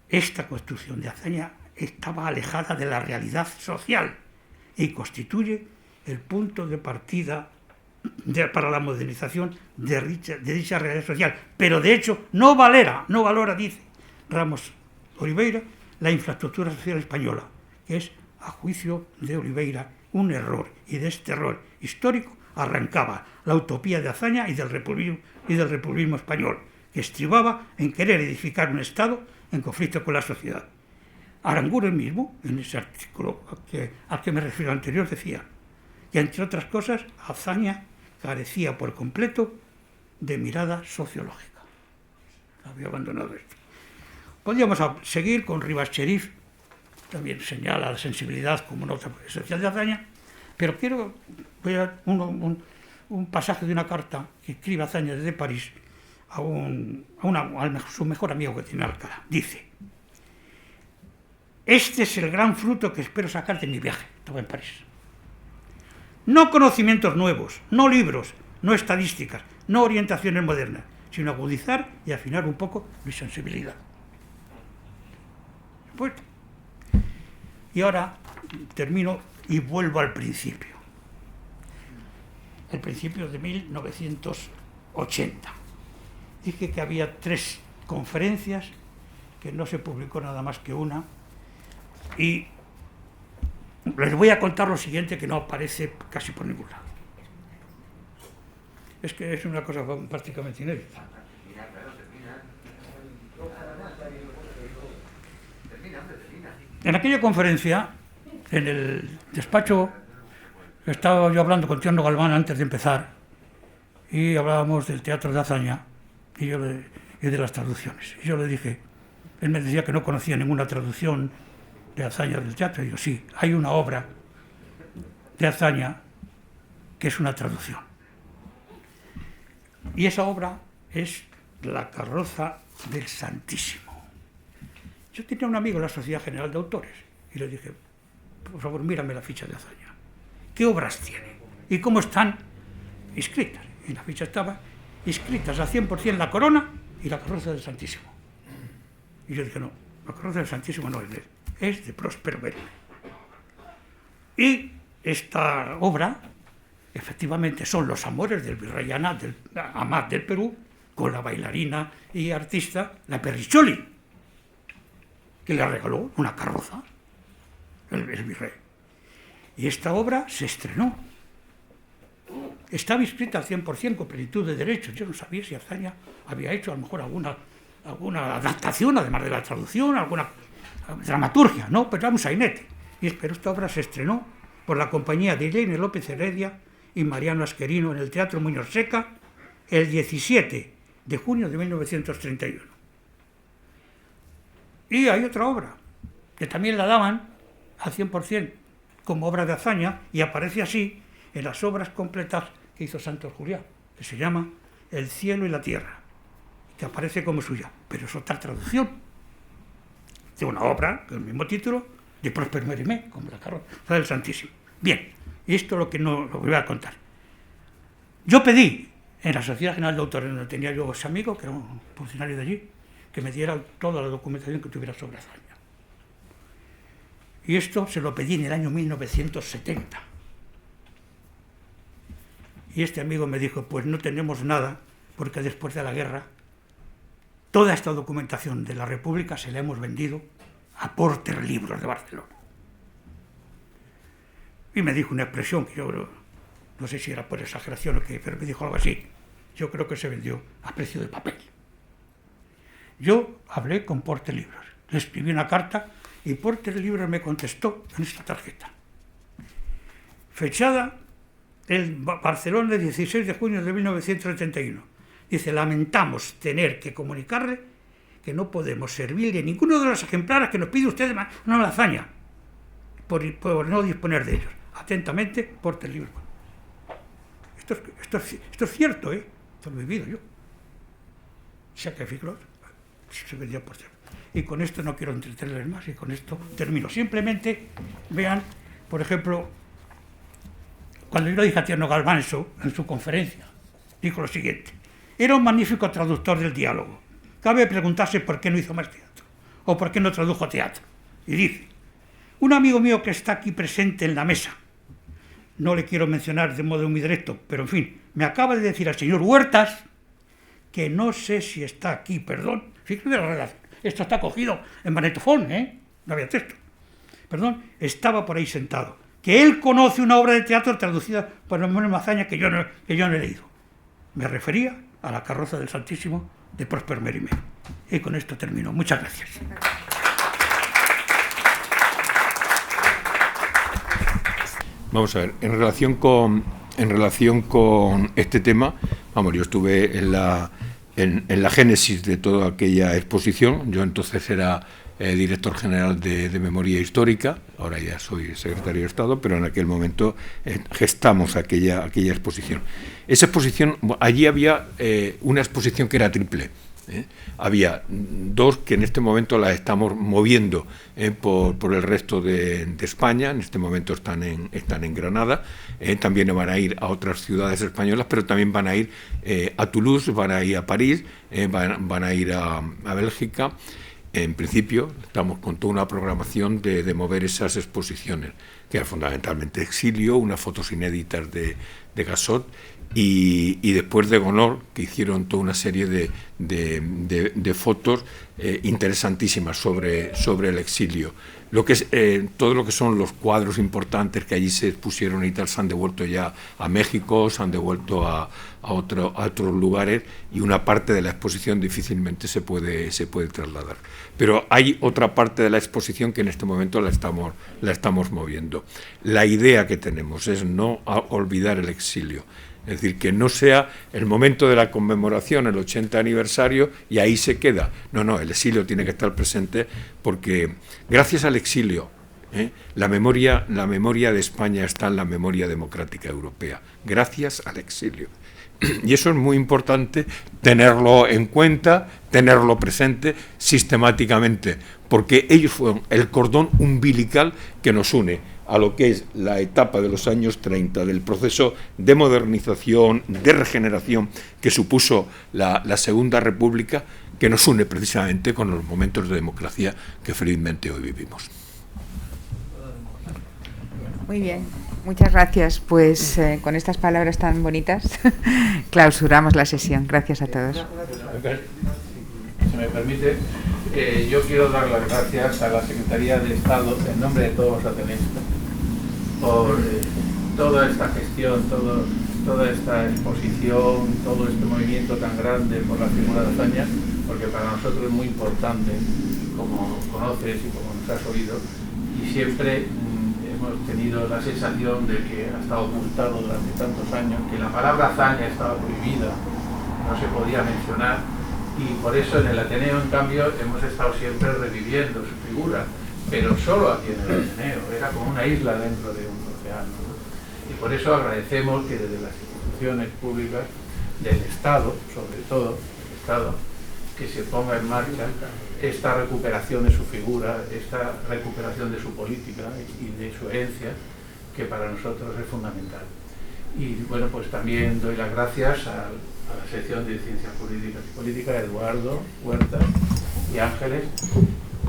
esta construcción de Azaña estaba alejada de la realidad social y constituye el punto de partida para la modernización de dicha realidad social. Pero de hecho no valora, dice Ramos Oliveira, la infraestructura social española, que es, a juicio de Oliveira, un error, y de este error histórico arrancaba la utopía de Azaña y del republicanismo español, que estribaba en querer edificar un Estado en conflicto con la sociedad. Aranguren mismo, en ese artículo al que me refiero anterior, decía que, entre otras cosas, Azaña carecía por completo de mirada sociológica. Había abandonado esto. Podríamos seguir con Rivas Cherif, también señala la sensibilidad como nota esencial de Azaña, pero quiero ver un pasaje de una carta que escribe Azaña desde París a su mejor amigo que tiene Alcalá. Dice: este es el gran fruto que espero sacar de mi viaje. Estaba en París. No conocimientos nuevos, no libros, no estadísticas, no orientaciones modernas, sino agudizar y afinar un poco mi sensibilidad. Pues, y ahora termino y vuelvo al principio. El principio de 1980. Dije que había 3 conferencias, que no se publicó nada más que una, y les voy a contar lo siguiente, que no aparece casi por ningún lado. Es que es una cosa prácticamente inédita. En aquella conferencia, en el despacho, estaba yo hablando con Tierno Galván antes de empezar, y hablábamos del teatro de Azaña y de las traducciones. Y yo le dije, él me decía que no conocía ninguna traducción de Azaña del teatro. Y yo, sí, hay una obra de Azaña que es una traducción. Y esa obra es La carroza del Santísimo. Yo tenía un amigo en la Sociedad General de Autores y le dije, por favor, mírame la ficha de Azaña. ¿Qué obras tiene? ¿Y cómo están inscritas? Y la ficha estaba inscritas al 100% La Corona y La carroza del Santísimo. Y yo dije, no, La carroza del Santísimo no es de él, es de Próspero Mérimée. Y esta obra, efectivamente, son los amores del virrey Amat del Perú con la bailarina y artista, la Perriccioli, que le regaló una carroza, el virrey. Y esta obra se estrenó. Estaba inscrita al 100% con plenitud de derechos. Yo no sabía si Azaña había hecho a lo mejor alguna adaptación, además de la traducción, alguna dramaturgia, ¿no? Pero era un sainete. Pero esta obra se estrenó por la compañía de Irene López Heredia y Mariano Asquerino en el Teatro Muñoz Seca el 17 de junio de 1931. Y hay otra obra que también la daban al 100% como obra de Azaña y aparece así en las obras completas que hizo Santos Juliá, que se llama El cielo y la tierra, que aparece como suya, pero es otra traducción de una obra con el mismo título de Próspero Mérimée, como La carroza del Santísimo. Bien, y esto es lo que no lo voy a contar. Yo pedí en la Sociedad General de Autores, donde tenía yo ese amigo, que era un funcionario de allí, que me diera toda la documentación que tuviera sobre Azaña. Y esto se lo pedí en el año 1970. Y este amigo me dijo, pues no tenemos nada, porque después de la guerra, toda esta documentación de la República se la hemos vendido a Porter Libros de Barcelona. Y me dijo una expresión que yo no sé si era por exageración o qué, pero me dijo algo así. Yo creo que se vendió a precio de papel. Yo hablé con Porter Libros, le escribí una carta y Porter Libros me contestó en esta tarjeta. Fechada en Barcelona el 16 de junio de 1971. Dice, lamentamos tener que comunicarle que no podemos servirle ninguno de los ejemplares que nos pide usted de Manuel Azaña, por no disponer de ellos. Atentamente, Porter Libros. Esto es cierto, ¿eh? Esto lo he vivido yo. Sacrificó, se vendía por cierto. Y con esto no quiero entretenerles más y con esto termino. Simplemente vean, por ejemplo, cuando yo le dije a Tierno Galván en su conferencia, dijo lo siguiente: era un magnífico traductor del diálogo. Cabe preguntarse por qué no hizo más teatro o por qué no tradujo teatro. Y dice, un amigo mío que está aquí presente en la mesa, no le quiero mencionar de modo muy directo, pero en fin, me acaba de decir al señor Huertas que no sé si está aquí, perdón, fíjate la relación, esto está cogido en magnetofón, no había texto, perdón, estaba por ahí sentado, que él conoce una obra de teatro traducida por Manuel Azaña que yo no he leído. Me refería a La carroza del Santísimo de Próspero Mérimée. Y con esto termino. Muchas gracias. Vamos a ver, en relación con este tema, vamos, yo estuve en la génesis de toda aquella exposición. Yo entonces era director general de Memoria Histórica, ahora ya soy secretario de Estado, pero en aquel momento gestamos aquella exposición. Esa exposición, allí había una exposición que era triple. Había dos que en este momento las estamos moviendo por el resto de España. En este momento están en Granada, también van a ir a otras ciudades españolas, pero también van a ir a Toulouse, van a ir a París, van a ir a Bélgica. En principio estamos con toda una programación de mover esas exposiciones, que era fundamentalmente Exilio, unas fotos inéditas de Gassot, y después de Gonor, que hicieron toda una serie de fotos interesantísimas sobre el exilio. Todo lo que son los cuadros importantes que allí se expusieron y tal se han devuelto ya a México, se han devuelto a otros lugares, y una parte de la exposición difícilmente se puede trasladar. Pero hay otra parte de la exposición que en este momento la estamos moviendo. La idea que tenemos es no olvidar el exilio. Es decir, que no sea el momento de la conmemoración, el 80 aniversario, y ahí se queda. No, el exilio tiene que estar presente, porque gracias al exilio, la memoria de España está en la memoria democrática europea, gracias al exilio. Y eso es muy importante tenerlo en cuenta, tenerlo presente sistemáticamente, porque ellos fueron el cordón umbilical que nos une a lo que es la etapa de los años 30, del proceso de modernización, de regeneración que supuso la Segunda República, que nos une precisamente con los momentos de democracia que felizmente hoy vivimos. Muy bien, muchas gracias. Pues con estas palabras tan bonitas clausuramos la sesión. Gracias a todos. Si me permite, yo quiero dar las gracias a la Secretaría de Estado en nombre de todos los ateneístas por toda esta gestión, toda esta exposición, todo este movimiento tan grande por la figura de Azaña, porque para nosotros es muy importante, como conoces y como nos has oído, y siempre hemos tenido la sensación de que ha estado ocultado durante tantos años, que la palabra Azaña estaba prohibida, no se podía mencionar, y por eso en el Ateneo, en cambio, hemos estado siempre reviviendo su figura, pero solo aquí en el Ateneo, era como una isla dentro de un océano, ¿no? Y por eso agradecemos que desde las instituciones públicas del Estado, sobre todo el Estado, que se ponga en marcha esta recuperación de su figura, esta recuperación de su política y de su herencia, que para nosotros es fundamental. Y bueno, pues también doy las gracias a la sección de Ciencias Jurídicas y Políticas, Eduardo Huerta y Ángeles,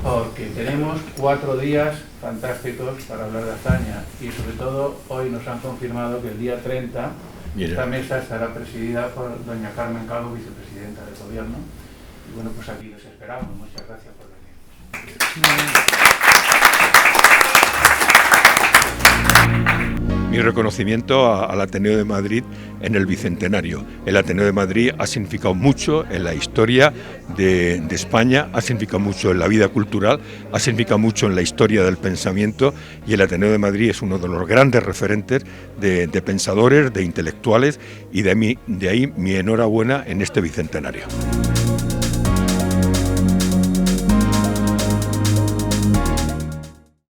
porque tenemos 4 días fantásticos para hablar de Azaña, y sobre todo hoy nos han confirmado que el día 30 esta mesa estará presidida por doña Carmen Calvo, vicepresidenta del Gobierno, y bueno, pues aquí les esperamos. Muchas gracias por venir. Mi reconocimiento al Ateneo de Madrid en el Bicentenario. El Ateneo de Madrid ha significado mucho en la historia de España, ha significado mucho en la vida cultural, ha significado mucho en la historia del pensamiento, y el Ateneo de Madrid es uno de los grandes referentes de pensadores, de intelectuales, y de ahí mi enhorabuena en este Bicentenario.